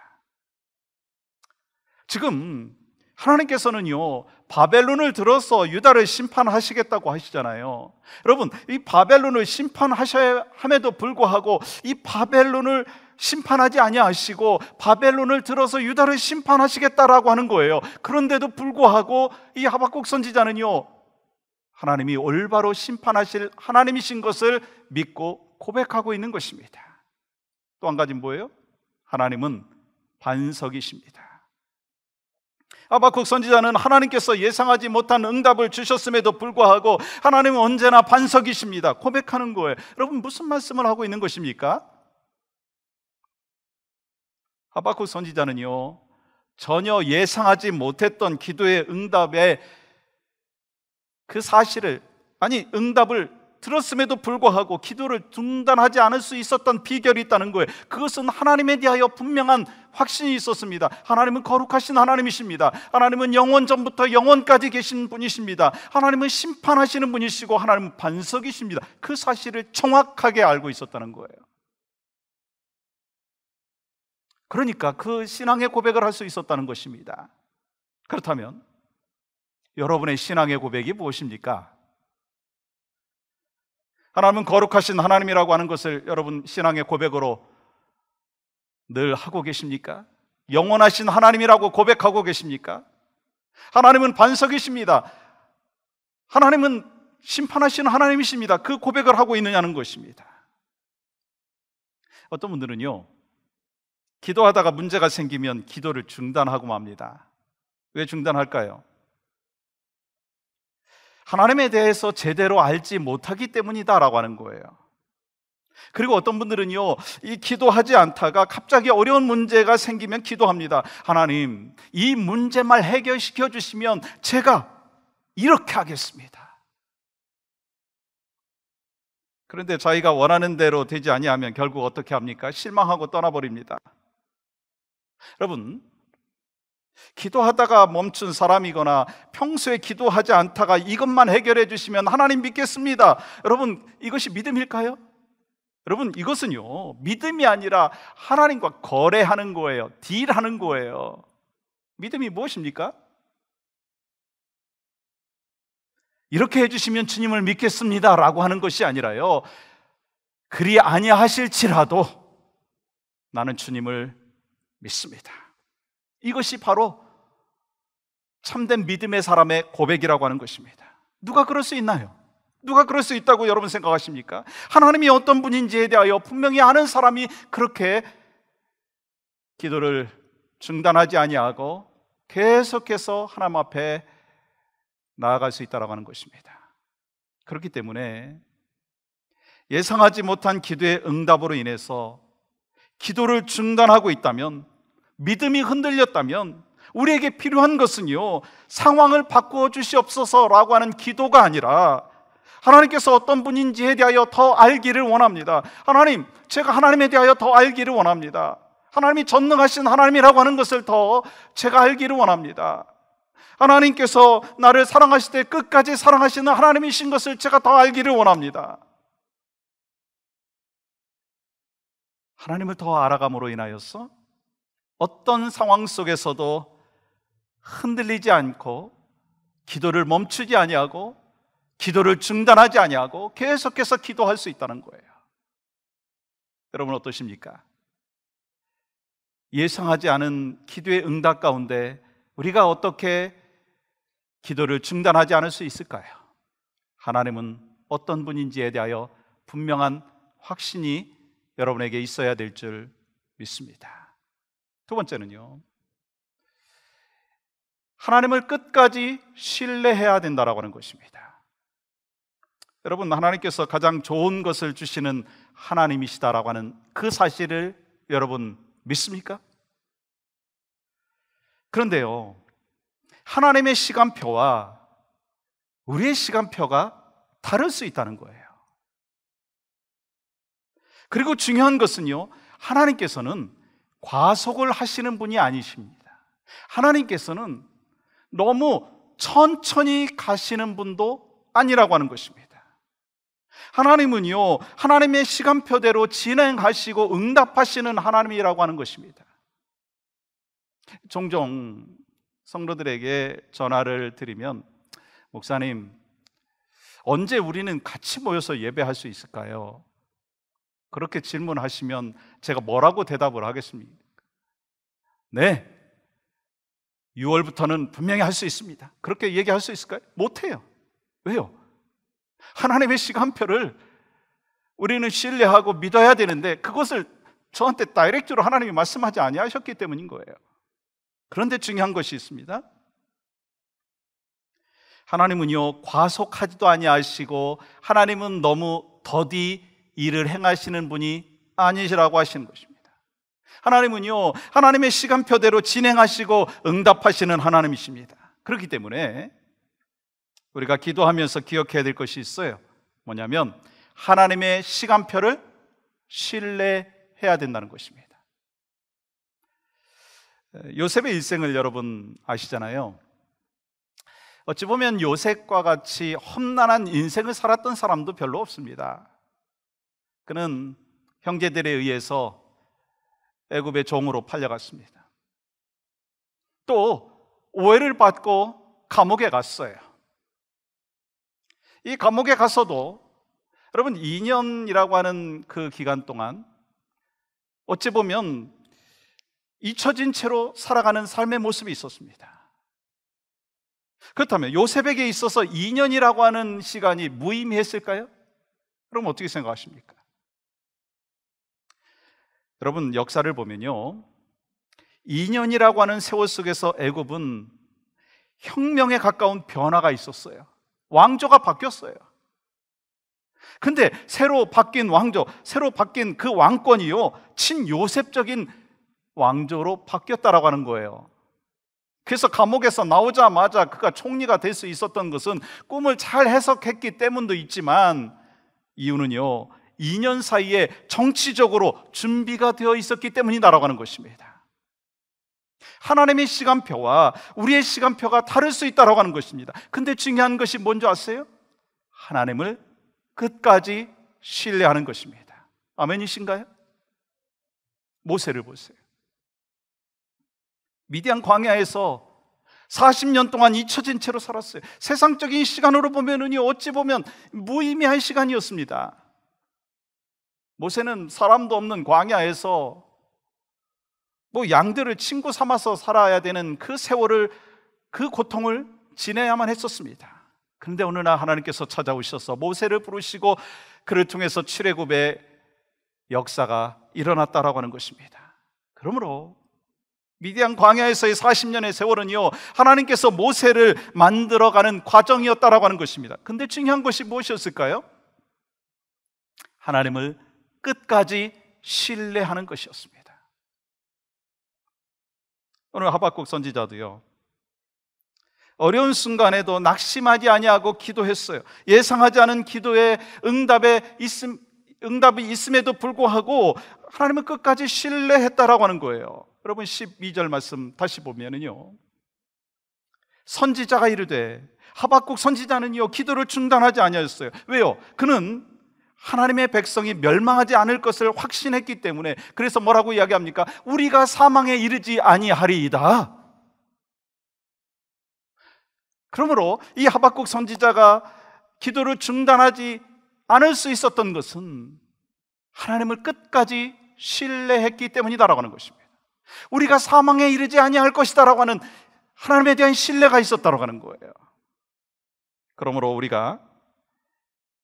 지금 하나님께서는요, 바벨론을 들어서 유다를 심판하시겠다고 하시잖아요. 여러분, 이 바벨론을 심판하셔야 함에도 불구하고 이 바벨론을 심판하지 아니하시고 바벨론을 들어서 유다를 심판하시겠다라고 하는 거예요. 그런데도 불구하고 이 하박국 선지자는요, 하나님이 올바로 심판하실 하나님이신 것을 믿고 고백하고 있는 것입니다. 또 한 가지는 뭐예요? 하나님은 반석이십니다. 하박국 선지자는 하나님께서 예상하지 못한 응답을 주셨음에도 불구하고 하나님은 언제나 반석이십니다. 고백하는 거예요. 여러분, 무슨 말씀을 하고 있는 것입니까? 하박국 선지자는요, 전혀 예상하지 못했던 기도의 응답의 그 사실을, 응답을 들었음에도 불구하고 기도를 중단하지 않을 수 있었던 비결이 있다는 거예요. 그것은 하나님에 대하여 분명한 확신이 있었습니다. 하나님은 거룩하신 하나님이십니다. 하나님은 영원 전부터 영원까지 계신 분이십니다. 하나님은 심판하시는 분이시고 하나님은 반석이십니다. 그 사실을 정확하게 알고 있었다는 거예요. 그러니까 그 신앙의 고백을 할 수 있었다는 것입니다. 그렇다면 여러분의 신앙의 고백이 무엇입니까? 하나님은 거룩하신 하나님이라고 하는 것을 여러분 신앙의 고백으로 늘 하고 계십니까? 영원하신 하나님이라고 고백하고 계십니까? 하나님은 반석이십니다. 하나님은 심판하시는 하나님이십니다. 그 고백을 하고 있느냐는 것입니다. 어떤 분들은요, 기도하다가 문제가 생기면 기도를 중단하고 맙니다. 왜 중단할까요? 하나님에 대해서 제대로 알지 못하기 때문이다라고 하는 거예요. 그리고 어떤 분들은요, 이 기도하지 않다가 갑자기 어려운 문제가 생기면 기도합니다. 하나님, 이 문제만 해결시켜 주시면 제가 이렇게 하겠습니다. 그런데 자기가 원하는 대로 되지 아니하면 결국 어떻게 합니까? 실망하고 떠나버립니다. 여러분, 기도하다가 멈춘 사람이거나 평소에 기도하지 않다가 이것만 해결해 주시면 하나님 믿겠습니다, 여러분, 이것이 믿음일까요? 여러분, 이것은요, 믿음이 아니라 하나님과 거래하는 거예요. 딜하는 거예요. 믿음이 무엇입니까? 이렇게 해주시면 주님을 믿겠습니다 라고 하는 것이 아니라요, 그리 아니하실지라도 나는 주님을 믿습니다. 이것이 바로 참된 믿음의 사람의 고백이라고 하는 것입니다. 누가 그럴 수 있나요? 누가 그럴 수 있다고 여러분 생각하십니까? 하나님이 어떤 분인지에 대하여 분명히 아는 사람이 그렇게 기도를 중단하지 아니하고 계속해서 하나님 앞에 나아갈 수 있다고 하는 것입니다. 그렇기 때문에 예상하지 못한 기도의 응답으로 인해서 기도를 중단하고 있다면, 믿음이 흔들렸다면 우리에게 필요한 것은요, 상황을 바꾸어 주시옵소서라고 하는 기도가 아니라 하나님께서 어떤 분인지에 대하여 더 알기를 원합니다. 하나님, 제가 하나님에 대하여 더 알기를 원합니다. 하나님이 전능하신 하나님이라고 하는 것을 더 제가 알기를 원합니다. 하나님께서 나를 사랑하실 때 끝까지 사랑하시는 하나님이신 것을 제가 더 알기를 원합니다. 하나님을 더 알아감으로 인하여서 어떤 상황 속에서도 흔들리지 않고 기도를 멈추지 아니하고 기도를 중단하지 아니하고 계속해서 기도할 수 있다는 거예요. 여러분 어떠십니까? 예상하지 않은 기도의 응답 가운데 우리가 어떻게 기도를 중단하지 않을 수 있을까요? 하나님은 어떤 분인지에 대하여 분명한 확신이 여러분에게 있어야 될 줄 믿습니다. 두 번째는요, 하나님을 끝까지 신뢰해야 된다라고 하는 것입니다. 여러분, 하나님께서 가장 좋은 것을 주시는 하나님이시다라고 하는 그 사실을 여러분 믿습니까? 그런데요, 하나님의 시간표와 우리의 시간표가 다를 수 있다는 거예요. 그리고 중요한 것은요, 하나님께서는 과속을 하시는 분이 아니십니다. 하나님께서는 너무 천천히 가시는 분도 아니라고 하는 것입니다. 하나님은요, 하나님의 시간표대로 진행하시고 응답하시는 하나님이라고 하는 것입니다. 종종 성도들에게 전화를 드리면, 목사님, 언제 우리는 같이 모여서 예배할 수 있을까요? 그렇게 질문하시면 제가 뭐라고 대답을 하겠습니까? 네, 6월부터는 분명히 할 수 있습니다. 그렇게 얘기할 수 있을까요? 못해요. 왜요? 하나님의 시간표를 우리는 신뢰하고 믿어야 되는데 그것을 저한테 다이렉트로 하나님이 말씀하지 아니하셨기 때문인 거예요. 그런데 중요한 것이 있습니다. 하나님은요, 과속하지도 아니하시고 하나님은 너무 더디 일을 행하시는 분이 아니시라고 하시는 것입니다. 하나님은요, 하나님의 시간표대로 진행하시고 응답하시는 하나님이십니다. 그렇기 때문에 우리가 기도하면서 기억해야 될 것이 있어요. 뭐냐면 하나님의 시간표를 신뢰해야 된다는 것입니다. 요셉의 일생을 여러분 아시잖아요. 어찌 보면 요셉과 같이 험난한 인생을 살았던 사람도 별로 없습니다. 그는 형제들에 의해서 애굽의 종으로 팔려갔습니다. 또 오해를 받고 감옥에 갔어요. 이 감옥에 가서도 여러분 2년이라고 하는 그 기간 동안 어찌 보면 잊혀진 채로 살아가는 삶의 모습이 있었습니다. 그렇다면 요셉에게 있어서 2년이라고 하는 시간이 무의미했을까요? 그럼 어떻게 생각하십니까? 여러분 역사를 보면요, 2년이라고 하는 세월 속에서 애굽은 혁명에 가까운 변화가 있었어요. 왕조가 바뀌었어요. 근데 새로 바뀐 왕조, 새로 바뀐 그 왕권이요, 친요셉적인 왕조로 바뀌었다라고 하는 거예요. 그래서 감옥에서 나오자마자 그가 총리가 될 수 있었던 것은 꿈을 잘 해석했기 때문도 있지만, 이유는요, 2년 사이에 정치적으로 준비가 되어 있었기 때문이다라고 하는 것입니다. 하나님의 시간표와 우리의 시간표가 다를 수 있다라고 하는 것입니다. 근데 중요한 것이 뭔지 아세요? 하나님을 끝까지 신뢰하는 것입니다. 아멘이신가요? 모세를 보세요. 미디안 광야에서 40년 동안 잊혀진 채로 살았어요. 세상적인 시간으로 보면은요, 어찌 보면 무의미한 시간이었습니다. 모세는 사람도 없는 광야에서 양들을 친구 삼아서 살아야 되는 그 세월을, 그 고통을 지내야만 했었습니다. 그런데 어느 날 하나님께서 찾아오셔서 모세를 부르시고 그를 통해서 출애굽의 역사가 일어났다라고 하는 것입니다. 그러므로 미디안 광야에서의 40년의 세월은요, 하나님께서 모세를 만들어가는 과정이었다라고 하는 것입니다. 근데 중요한 것이 무엇이었을까요? 하나님을 끝까지 신뢰하는 것이었습니다. 오늘 하박국 선지자도요, 어려운 순간에도 낙심하지 아니하고 기도했어요. 예상하지 않은 기도에 응답이 있음에도 불구하고 하나님을 끝까지 신뢰했다라고 하는 거예요. 여러분 12절 말씀 다시 보면은요, 선지자가 이르되, 하박국 선지자는요 기도를 중단하지 아니하였어요. 왜요? 그는 하나님의 백성이 멸망하지 않을 것을 확신했기 때문에. 그래서 뭐라고 이야기합니까? 우리가 사망에 이르지 아니하리이다. 그러므로 이 하박국 선지자가 기도를 중단하지 않을 수 있었던 것은 하나님을 끝까지 신뢰했기 때문이다라고 하는 것입니다. 우리가 사망에 이르지 아니할 것이다라고 하는 하나님에 대한 신뢰가 있었다라고 하는 거예요. 그러므로 우리가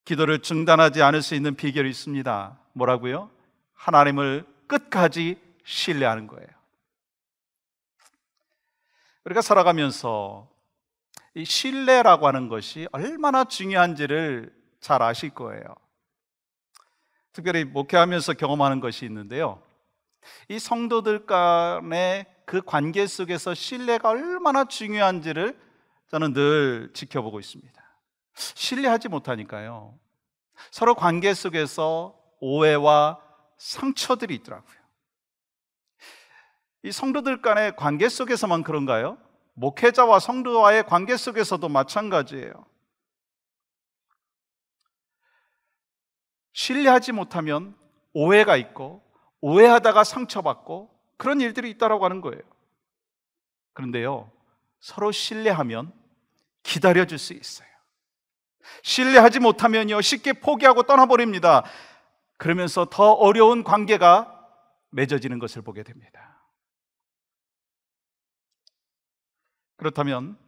기도를 중단하지 않을 수 있는 비결이 있습니다. 뭐라고요? 하나님을 끝까지 신뢰하는 거예요. 우리가 살아가면서 이 신뢰라고 하는 것이 얼마나 중요한지를 잘 아실 거예요. 특별히 목회하면서 경험하는 것이 있는데요, 이 성도들 간의 그 관계 속에서 신뢰가 얼마나 중요한지를 저는 늘 지켜보고 있습니다. 신뢰하지 못하니까요, 서로 관계 속에서 오해와 상처들이 있더라고요. 이 성도들 간의 관계 속에서만 그런가요? 목회자와 성도와의 관계 속에서도 마찬가지예요. 신뢰하지 못하면 오해가 있고, 오해하다가 상처받고, 그런 일들이 있다라고 하는 거예요. 그런데요, 서로 신뢰하면 기다려줄 수 있어요. 신뢰하지 못하면요, 쉽게 포기하고 떠나버립니다. 그러면서 더 어려운 관계가 맺어지는 것을 보게 됩니다. 그렇다면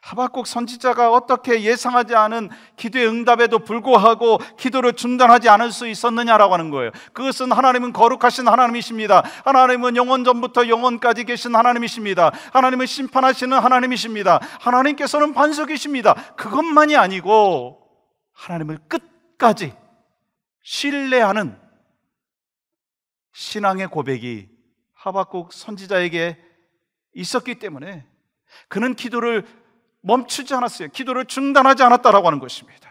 하박국 선지자가 어떻게 예상하지 않은 기도의 응답에도 불구하고 기도를 중단하지 않을 수 있었느냐라고 하는 거예요. 그것은 하나님은 거룩하신 하나님이십니다. 하나님은 영원 전부터 영원까지 계신 하나님이십니다. 하나님은 심판하시는 하나님이십니다. 하나님께서는 반석이십니다. 그것만이 아니고 하나님을 끝까지 신뢰하는 신앙의 고백이 하박국 선지자에게 있었기 때문에 그는 기도를 멈추지 않았어요. 기도를 중단하지 않았다라고 하는 것입니다.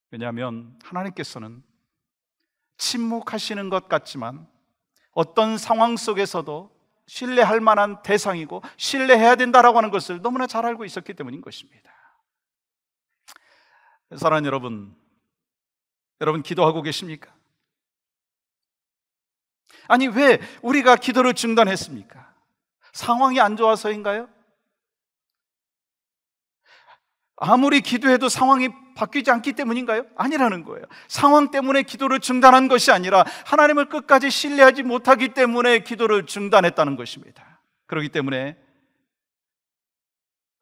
왜냐하면 하나님께서는 침묵하시는 것 같지만 어떤 상황 속에서도 신뢰할 만한 대상이고 신뢰해야 된다라고 하는 것을 너무나 잘 알고 있었기 때문인 것입니다. 사랑하는 여러분 기도하고 계십니까? 아니, 왜 우리가 기도를 중단했습니까? 상황이 안 좋아서인가요? 아무리 기도해도 상황이 바뀌지 않기 때문인가요? 아니라는 거예요. 상황 때문에 기도를 중단한 것이 아니라 하나님을 끝까지 신뢰하지 못하기 때문에 기도를 중단했다는 것입니다. 그렇기 때문에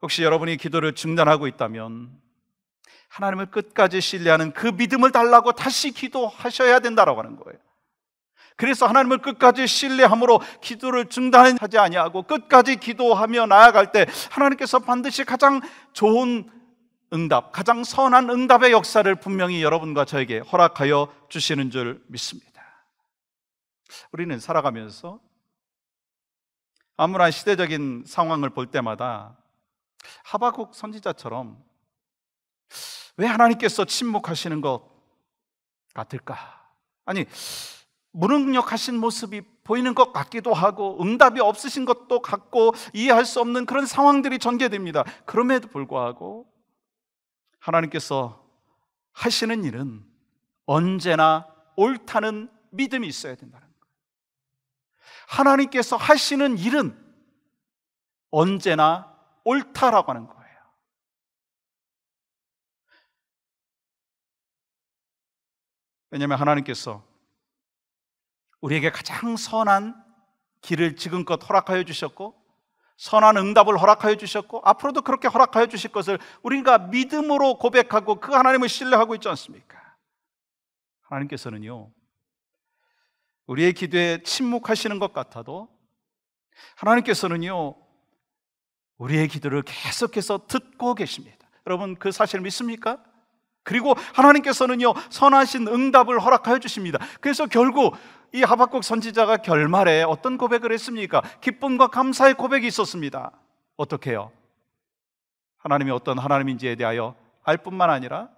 혹시 여러분이 기도를 중단하고 있다면 하나님을 끝까지 신뢰하는 그 믿음을 달라고 다시 기도하셔야 된다고 하는 거예요. 그래서 하나님을 끝까지 신뢰함으로 기도를 중단하지 아니하고 끝까지 기도하며 나아갈 때 하나님께서 반드시 가장 좋은 응답, 가장 선한 응답의 역사를 분명히 여러분과 저에게 허락하여 주시는 줄 믿습니다. 우리는 살아가면서 아무런 시대적인 상황을 볼 때마다 하박국 선지자처럼 왜 하나님께서 침묵하시는 것 같을까? 아니, 무능력하신 모습이 보이는 것 같기도 하고 응답이 없으신 것도 같고 이해할 수 없는 그런 상황들이 전개됩니다. 그럼에도 불구하고 하나님께서 하시는 일은 언제나 옳다는 믿음이 있어야 된다는 거예요. 하나님께서 하시는 일은 언제나 옳다라고 하는 거예요. 왜냐하면 하나님께서 우리에게 가장 선한 길을 지금껏 허락하여 주셨고 선한 응답을 허락하여 주셨고 앞으로도 그렇게 허락하여 주실 것을 우리가 믿음으로 고백하고 그 하나님을 신뢰하고 있지 않습니까? 하나님께서는요, 우리의 기도에 침묵하시는 것 같아도 하나님께서는요, 우리의 기도를 계속해서 듣고 계십니다. 여러분, 그 사실 믿습니까? 그리고 하나님께서는요, 선하신 응답을 허락하여 주십니다. 그래서 결국 이 하박국 선지자가 결말에 어떤 고백을 했습니까? 기쁨과 감사의 고백이 있었습니다. 어떻게 해요? 하나님이 어떤 하나님인지에 대하여 알 뿐만 아니라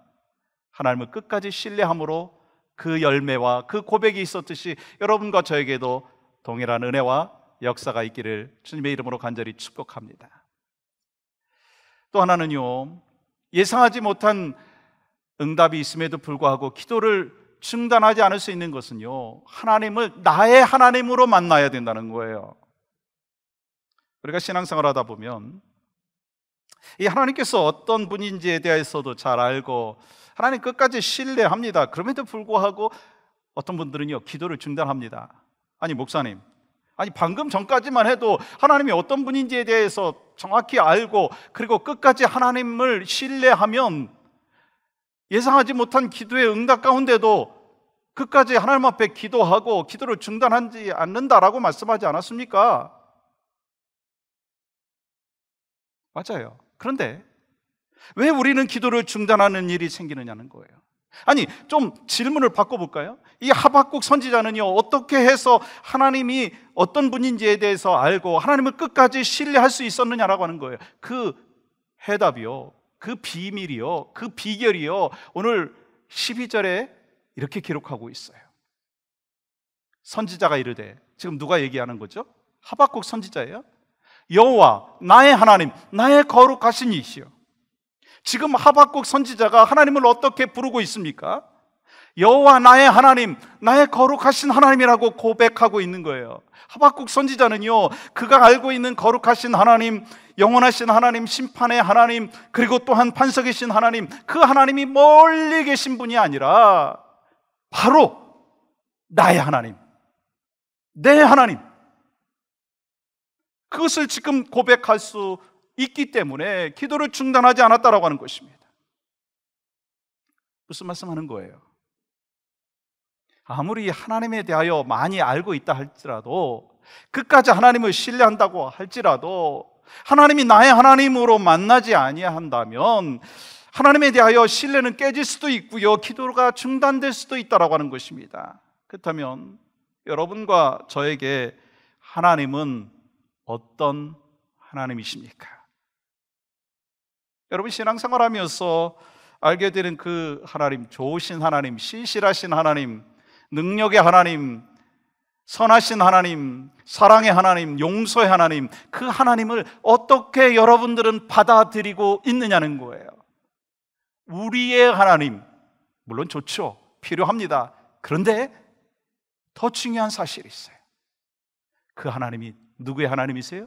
하나님을 끝까지 신뢰함으로 그 열매와 그 고백이 있었듯이 여러분과 저에게도 동일한 은혜와 역사가 있기를 주님의 이름으로 간절히 축복합니다. 또 하나는요, 예상하지 못한 응답이 있음에도 불구하고 기도를 중단하지 않을 수 있는 것은요, 하나님을 나의 하나님으로 만나야 된다는 거예요. 우리가 신앙생활 하다 보면 이 하나님께서 어떤 분인지에 대해서도 잘 알고 하나님 끝까지 신뢰합니다. 그럼에도 불구하고 어떤 분들은요, 기도를 중단합니다. 아니, 목사님, 아니 방금 전까지만 해도 하나님이 어떤 분인지에 대해서 정확히 알고 그리고 끝까지 하나님을 신뢰하면 예상하지 못한 기도의 응답 가운데도 끝까지 하나님 앞에 기도하고 기도를 중단하지 않는다라고 말씀하지 않았습니까? 맞아요. 그런데 왜 우리는 기도를 중단하는 일이 생기느냐는 거예요. 아니, 좀 질문을 바꿔볼까요? 이 하박국 선지자는요, 어떻게 해서 하나님이 어떤 분인지에 대해서 알고 하나님을 끝까지 신뢰할 수 있었느냐라고 하는 거예요. 그 해답이요, 그 비밀이요, 그 비결이요, 오늘 12절에 이렇게 기록하고 있어요. 선지자가 이르되, 지금 누가 얘기하는 거죠? 하박국 선지자예요. 여호와 나의 하나님, 나의 거룩하신 이시여. 지금 하박국 선지자가 하나님을 어떻게 부르고 있습니까? 여호와 나의 하나님, 나의 거룩하신 하나님이라고 고백하고 있는 거예요. 하박국 선지자는요, 그가 알고 있는 거룩하신 하나님, 영원하신 하나님, 심판의 하나님, 그리고 또한 반석이신 하나님, 그 하나님이 멀리 계신 분이 아니라 바로 나의 하나님, 내 하나님, 그것을 지금 고백할 수 있기 때문에 기도를 중단하지 않았다라고 하는 것입니다. 무슨 말씀하는 거예요? 아무리 하나님에 대하여 많이 알고 있다 할지라도, 끝까지 하나님을 신뢰한다고 할지라도, 하나님이 나의 하나님으로 만나지 아니한다면 하나님에 대하여 신뢰는 깨질 수도 있고요, 기도가 중단될 수도 있다라고 하는 것입니다. 그렇다면 여러분과 저에게 하나님은 어떤 하나님이십니까? 여러분, 신앙생활하면서 알게 되는 그 하나님, 좋으신 하나님, 신실하신 하나님, 능력의 하나님, 선하신 하나님, 사랑의 하나님, 용서의 하나님, 그 하나님을 어떻게 여러분들은 받아들이고 있느냐는 거예요. 우리의 하나님, 물론 좋죠, 필요합니다. 그런데 더 중요한 사실이 있어요. 그 하나님이 누구의 하나님이세요?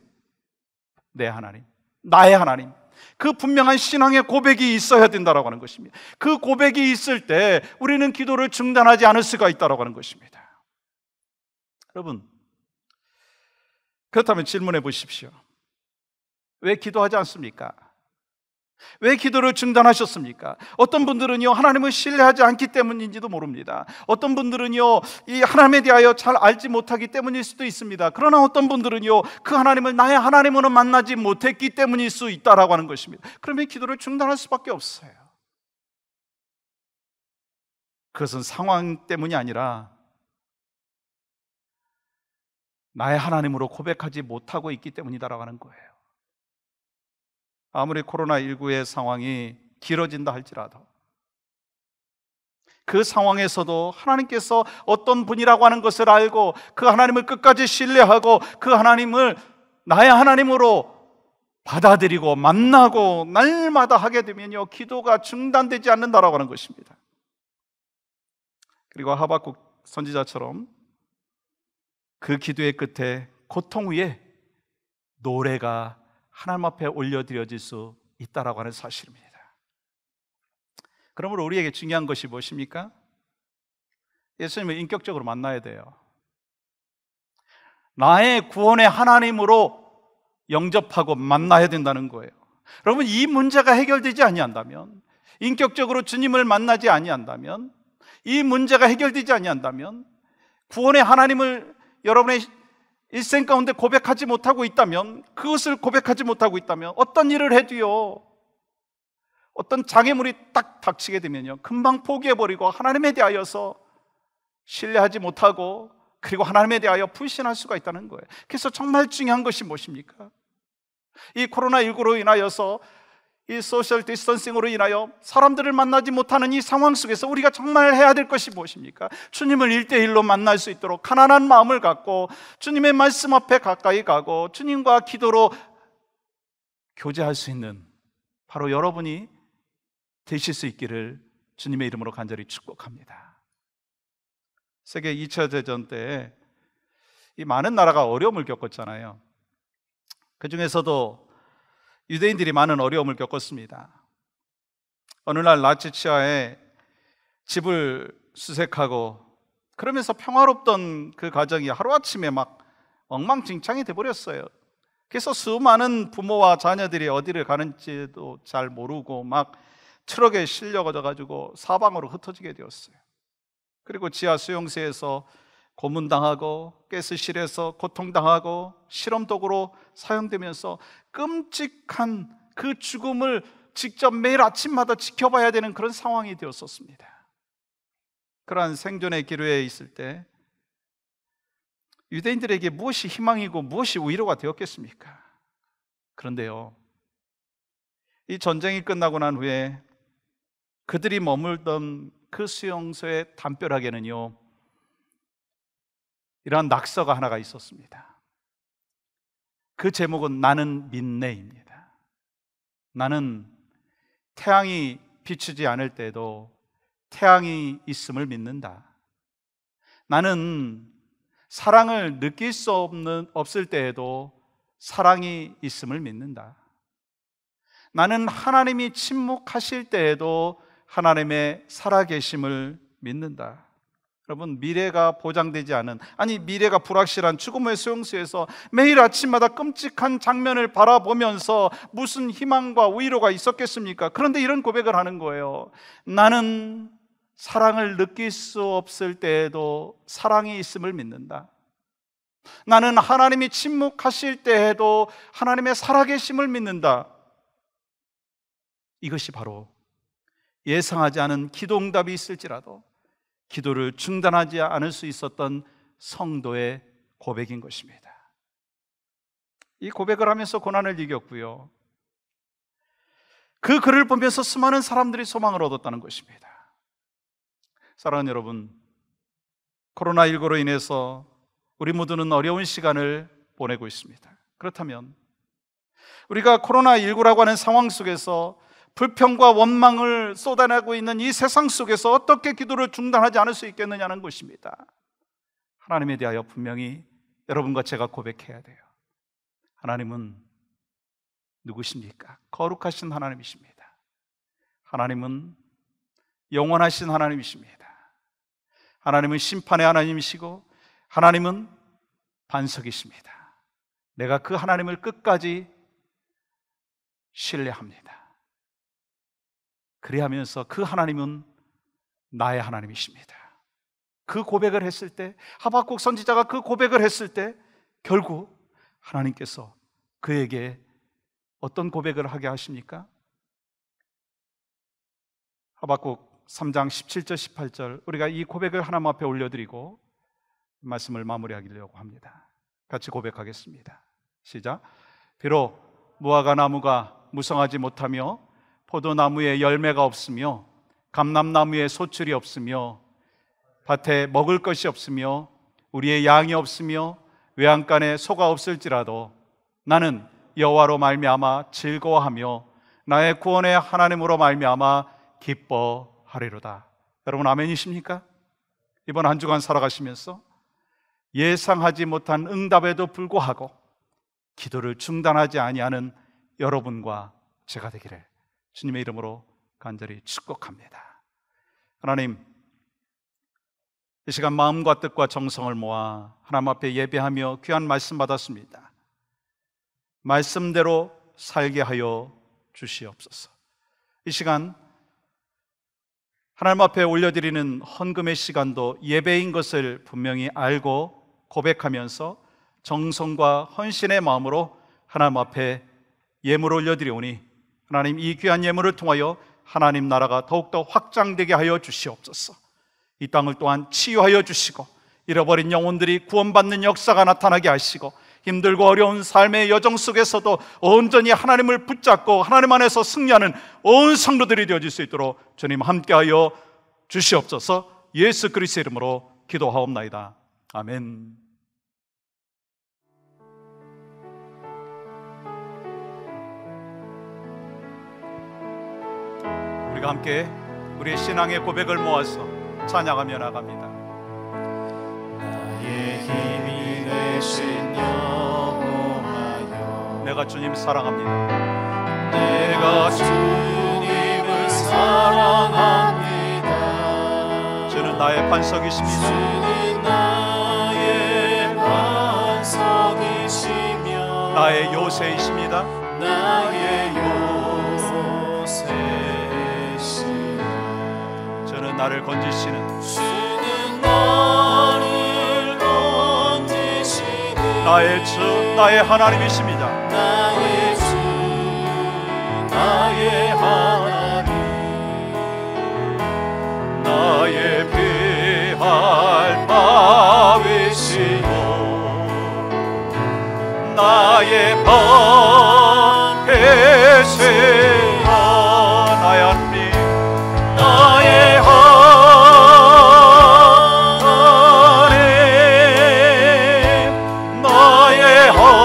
내 하나님, 나의 하나님. 그 분명한 신앙의 고백이 있어야 된다라고 하는 것입니다. 그 고백이 있을 때 우리는 기도를 중단하지 않을 수가 있다라고 하는 것입니다. 여러분, 그렇다면 질문해 보십시오. 왜 기도하지 않습니까? 왜 기도를 중단하셨습니까? 어떤 분들은요, 하나님을 신뢰하지 않기 때문인지도 모릅니다. 어떤 분들은요, 이 하나님에 대하여 잘 알지 못하기 때문일 수도 있습니다. 그러나 어떤 분들은요, 그 하나님을 나의 하나님으로 만나지 못했기 때문일 수 있다라고 하는 것입니다. 그러면 기도를 중단할 수밖에 없어요. 그것은 상황 때문이 아니라 나의 하나님으로 고백하지 못하고 있기 때문이다라고 하는 거예요. 아무리 코로나19의 상황이 길어진다 할지라도, 그 상황에서도 하나님께서 어떤 분이라고 하는 것을 알고 그 하나님을 끝까지 신뢰하고 그 하나님을 나의 하나님으로 받아들이고 만나고 날마다 하게 되면요, 기도가 중단되지 않는다라고 하는 것입니다. 그리고 하박국 선지자처럼 그 기도의 끝에 고통 위에 노래가 하나님 앞에 올려드려질 수 있다라고 하는 사실입니다. 그러므로 우리에게 중요한 것이 무엇입니까? 예수님을 인격적으로 만나야 돼요. 나의 구원의 하나님으로 영접하고 만나야 된다는 거예요. 여러분, 이 문제가 해결되지 아니한다면, 인격적으로 주님을 만나지 아니한다면, 이 문제가 해결되지 아니한다면, 구원의 하나님을 여러분의 일생 가운데 고백하지 못하고 있다면, 그것을 고백하지 못하고 있다면 어떤 일을 해도요, 어떤 장애물이 딱 닥치게 되면요, 금방 포기해버리고 하나님에 대하여서 신뢰하지 못하고, 그리고 하나님에 대하여 불신할 수가 있다는 거예요. 그래서 정말 중요한 것이 무엇입니까? 이 코로나19로 인하여서, 이 소셜 디스턴싱으로 인하여 사람들을 만나지 못하는 이 상황 속에서 우리가 정말 해야 될 것이 무엇입니까? 주님을 1대1로 만날 수 있도록 가난한 마음을 갖고 주님의 말씀 앞에 가까이 가고 주님과 기도로 교제할 수 있는 바로 여러분이 되실 수 있기를 주님의 이름으로 간절히 축복합니다. 세계 2차 대전 때 이 많은 나라가 어려움을 겪었잖아요. 그 중에서도 유대인들이 많은 어려움을 겪었습니다. 어느 날 나치 치하에 집을 수색하고 그러면서 평화롭던 그 가정이 하루아침에 막 엉망진창이 돼버렸어요. 그래서 수많은 부모와 자녀들이 어디를 가는지도 잘 모르고 막 트럭에 실려가지고 사방으로 흩어지게 되었어요. 그리고 지하 수용소에서 고문당하고 가스실에서 고통당하고 실험독으로 사용되면서 끔찍한 그 죽음을 직접 매일 아침마다 지켜봐야 되는 그런 상황이 되었었습니다. 그러한 생존의 기로에 있을 때 유대인들에게 무엇이 희망이고 무엇이 위로가 되었겠습니까? 그런데요, 이 전쟁이 끝나고 난 후에 그들이 머물던 그 수용소의 담벼락에는요, 이러한 낙서가 하나가 있었습니다. 그 제목은 나는 믿네입니다. 나는 태양이 비추지 않을 때도 태양이 있음을 믿는다. 나는 사랑을 느낄 수 없을 때에도 사랑이 있음을 믿는다. 나는 하나님이 침묵하실 때에도 하나님의 살아계심을 믿는다. 여러분, 미래가 보장되지 않은, 아니 미래가 불확실한 죽음의 수용소에서 매일 아침마다 끔찍한 장면을 바라보면서 무슨 희망과 위로가 있었겠습니까? 그런데 이런 고백을 하는 거예요. 나는 사랑을 느낄 수 없을 때에도 사랑이 있음을 믿는다. 나는 하나님이 침묵하실 때에도 하나님의 살아계심을 믿는다. 이것이 바로 예상하지 않은 기도응답이 있을지라도 기도를 중단하지 않을 수 있었던 성도의 고백인 것입니다. 이 고백을 하면서 고난을 이겼고요, 그 글을 보면서 수많은 사람들이 소망을 얻었다는 것입니다. 사랑하는 여러분, 코로나19로 인해서 우리 모두는 어려운 시간을 보내고 있습니다. 그렇다면 우리가 코로나19라고 하는 상황 속에서 불평과 원망을 쏟아내고 있는 이 세상 속에서 어떻게 기도를 중단하지 않을 수 있겠느냐는 것입니다. 하나님에 대하여 분명히 여러분과 제가 고백해야 돼요. 하나님은 누구십니까? 거룩하신 하나님이십니다. 하나님은 영원하신 하나님이십니다. 하나님은 심판의 하나님이시고 하나님은 반석이십니다. 내가 그 하나님을 끝까지 신뢰합니다. 그리하면서 그 하나님은 나의 하나님이십니다. 그 고백을 했을 때, 하박국 선지자가 그 고백을 했을 때 결국 하나님께서 그에게 어떤 고백을 하게 하십니까? 하박국 3장 17절 18절, 우리가 이 고백을 하나님 앞에 올려드리고 말씀을 마무리하려고 합니다. 같이 고백하겠습니다. 시작. 비록 무화과 나무가 무성하지 못하며 포도나무에 열매가 없으며 감람나무에 소출이 없으며 밭에 먹을 것이 없으며 우리의 양이 없으며 외양간에 소가 없을지라도 나는 여호와로 말미암아 즐거워하며 나의 구원의 하나님으로 말미암아 기뻐하리로다. 여러분 아멘이십니까? 이번 한 주간 살아가시면서 예상하지 못한 응답에도 불구하고 기도를 중단하지 아니하는 여러분과 제가 되기를 주님의 이름으로 간절히 축복합니다. 하나님, 이 시간 마음과 뜻과 정성을 모아 하나님 앞에 예배하며 귀한 말씀 받았습니다. 말씀대로 살게 하여 주시옵소서. 이 시간 하나님 앞에 올려드리는 헌금의 시간도 예배인 것을 분명히 알고 고백하면서 정성과 헌신의 마음으로 하나님 앞에 예물을 올려드리오니 하나님, 이 귀한 예물을 통하여 하나님 나라가 더욱더 확장되게 하여 주시옵소서. 이 땅을 또한 치유하여 주시고 잃어버린 영혼들이 구원받는 역사가 나타나게 하시고 힘들고 어려운 삶의 여정 속에서도 온전히 하나님을 붙잡고 하나님 안에서 승리하는 온 성도들이 되어질 수 있도록 주님 함께하여 주시옵소서. 예수 그리스도의 이름으로 기도하옵나이다. 아멘. 우리가 함께 우리의 신앙의 고백을 모아서 찬양하며 나갑니다. 나의 힘이 되신 여호와여, 내가 주님 사랑합니다. 내가 주님을 사랑합니다. 주는 나의 반석이십니다. 주는 나의 반석이시며 나의 요새이십니다. 나의 요새시며 주는 나를 건지시는 주는 나를 건지시는 나의 주, 나의 하나님이십니다. 나의 주, 나의 하나님, 나의 피할 바위시요 나의 반패세요 나의 하나님, 나의 하나님, 나의 하나님,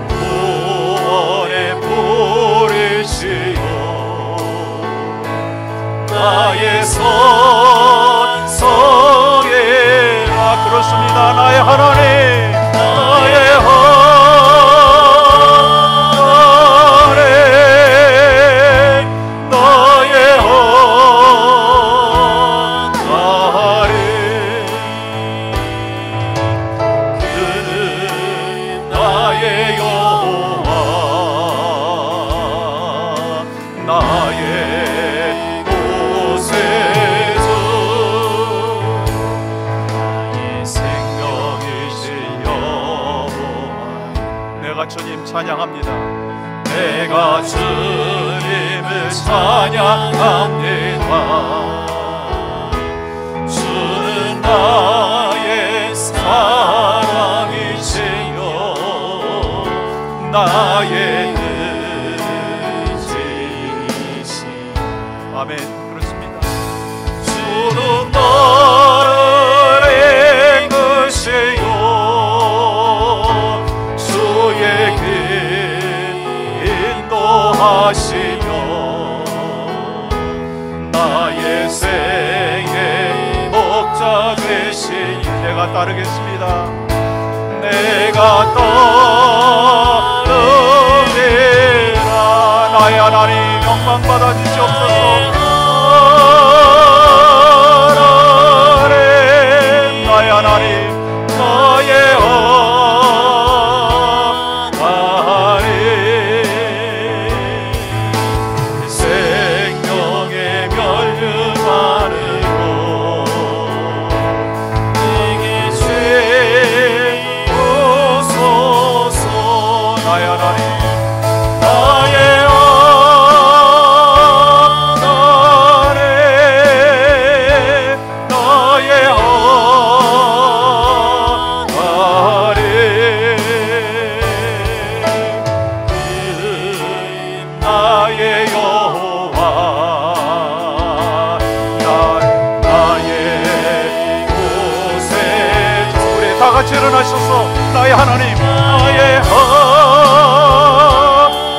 구원의 불이시요 나의 선성이라. 그렇습니다. 나의 하나님, 나의 하나님, 주님 찬양합니다. 내가 주님을 찬양합니다. 주는 나의 사랑이시여 나의 의지이시. 아멘. 그렇습니다. 주는 나를 이끄시오 주의 길 인도하시며 나의 생의 목자 되시니 내가 따르겠습니다. 내가 따르리라. 나의 하나님 영광 받아 주시옵소서. 나의 하나님, 나의 하나님 생명의 면류관으로 내게 채우소서. 나의 하나님, 나의 다 같이 일어나셔서 나의 하나님, 나의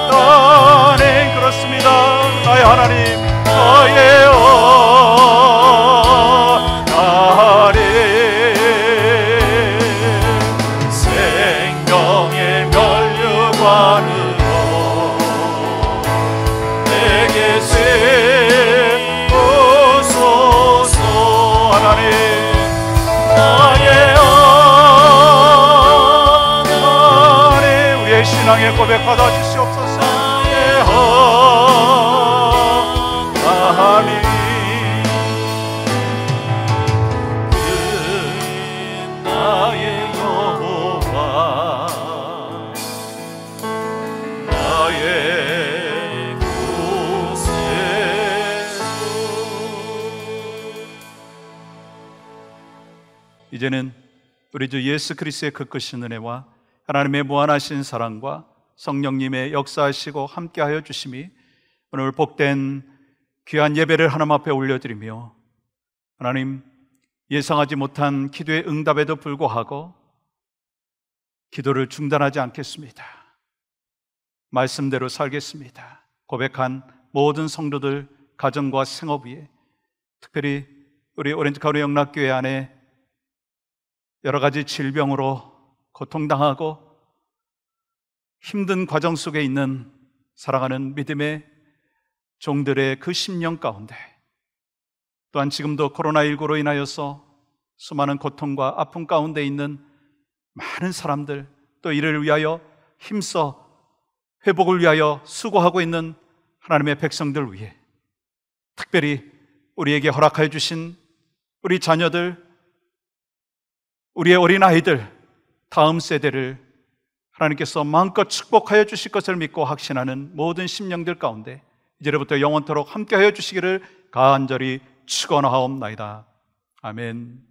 하나님, 그렇습니다. 나의 하나님, 나의 하나님 생명의 면류관으로 내게 세우소서. 하나님, 나의 우리의 신앙의 고백 받아 주시옵소서. 나의 하나님, 나의 여호와 나의 구세주. 이제는 우리 주 예수 그리스도의 그 크신 은혜와 하나님의 무한하신 사랑과 성령님의 역사하시고 함께하여 주심이 오늘 복된 귀한 예배를 하나님 앞에 올려드리며, 하나님 예상하지 못한 기도의 응답에도 불구하고 기도를 중단하지 않겠습니다. 말씀대로 살겠습니다. 고백한 모든 성도들 가정과 생업 위에, 특별히 우리 오렌지카운티 영락교회 안에 여러 가지 질병으로 고통당하고 힘든 과정 속에 있는 사랑하는 믿음의 종들의 그 심령 가운데, 또한 지금도 코로나19로 인하여서 수많은 고통과 아픔 가운데 있는 많은 사람들, 또 이를 위하여 힘써 회복을 위하여 수고하고 있는 하나님의 백성들 위해, 특별히 우리에게 허락하여 주신 우리 자녀들, 우리의 어린아이들, 다음 세대를 하나님께서 마음껏 축복하여 주실 것을 믿고 확신하는 모든 심령들 가운데 이제로부터 영원토록 함께하여 주시기를 간절히 축원하옵나이다. 아멘.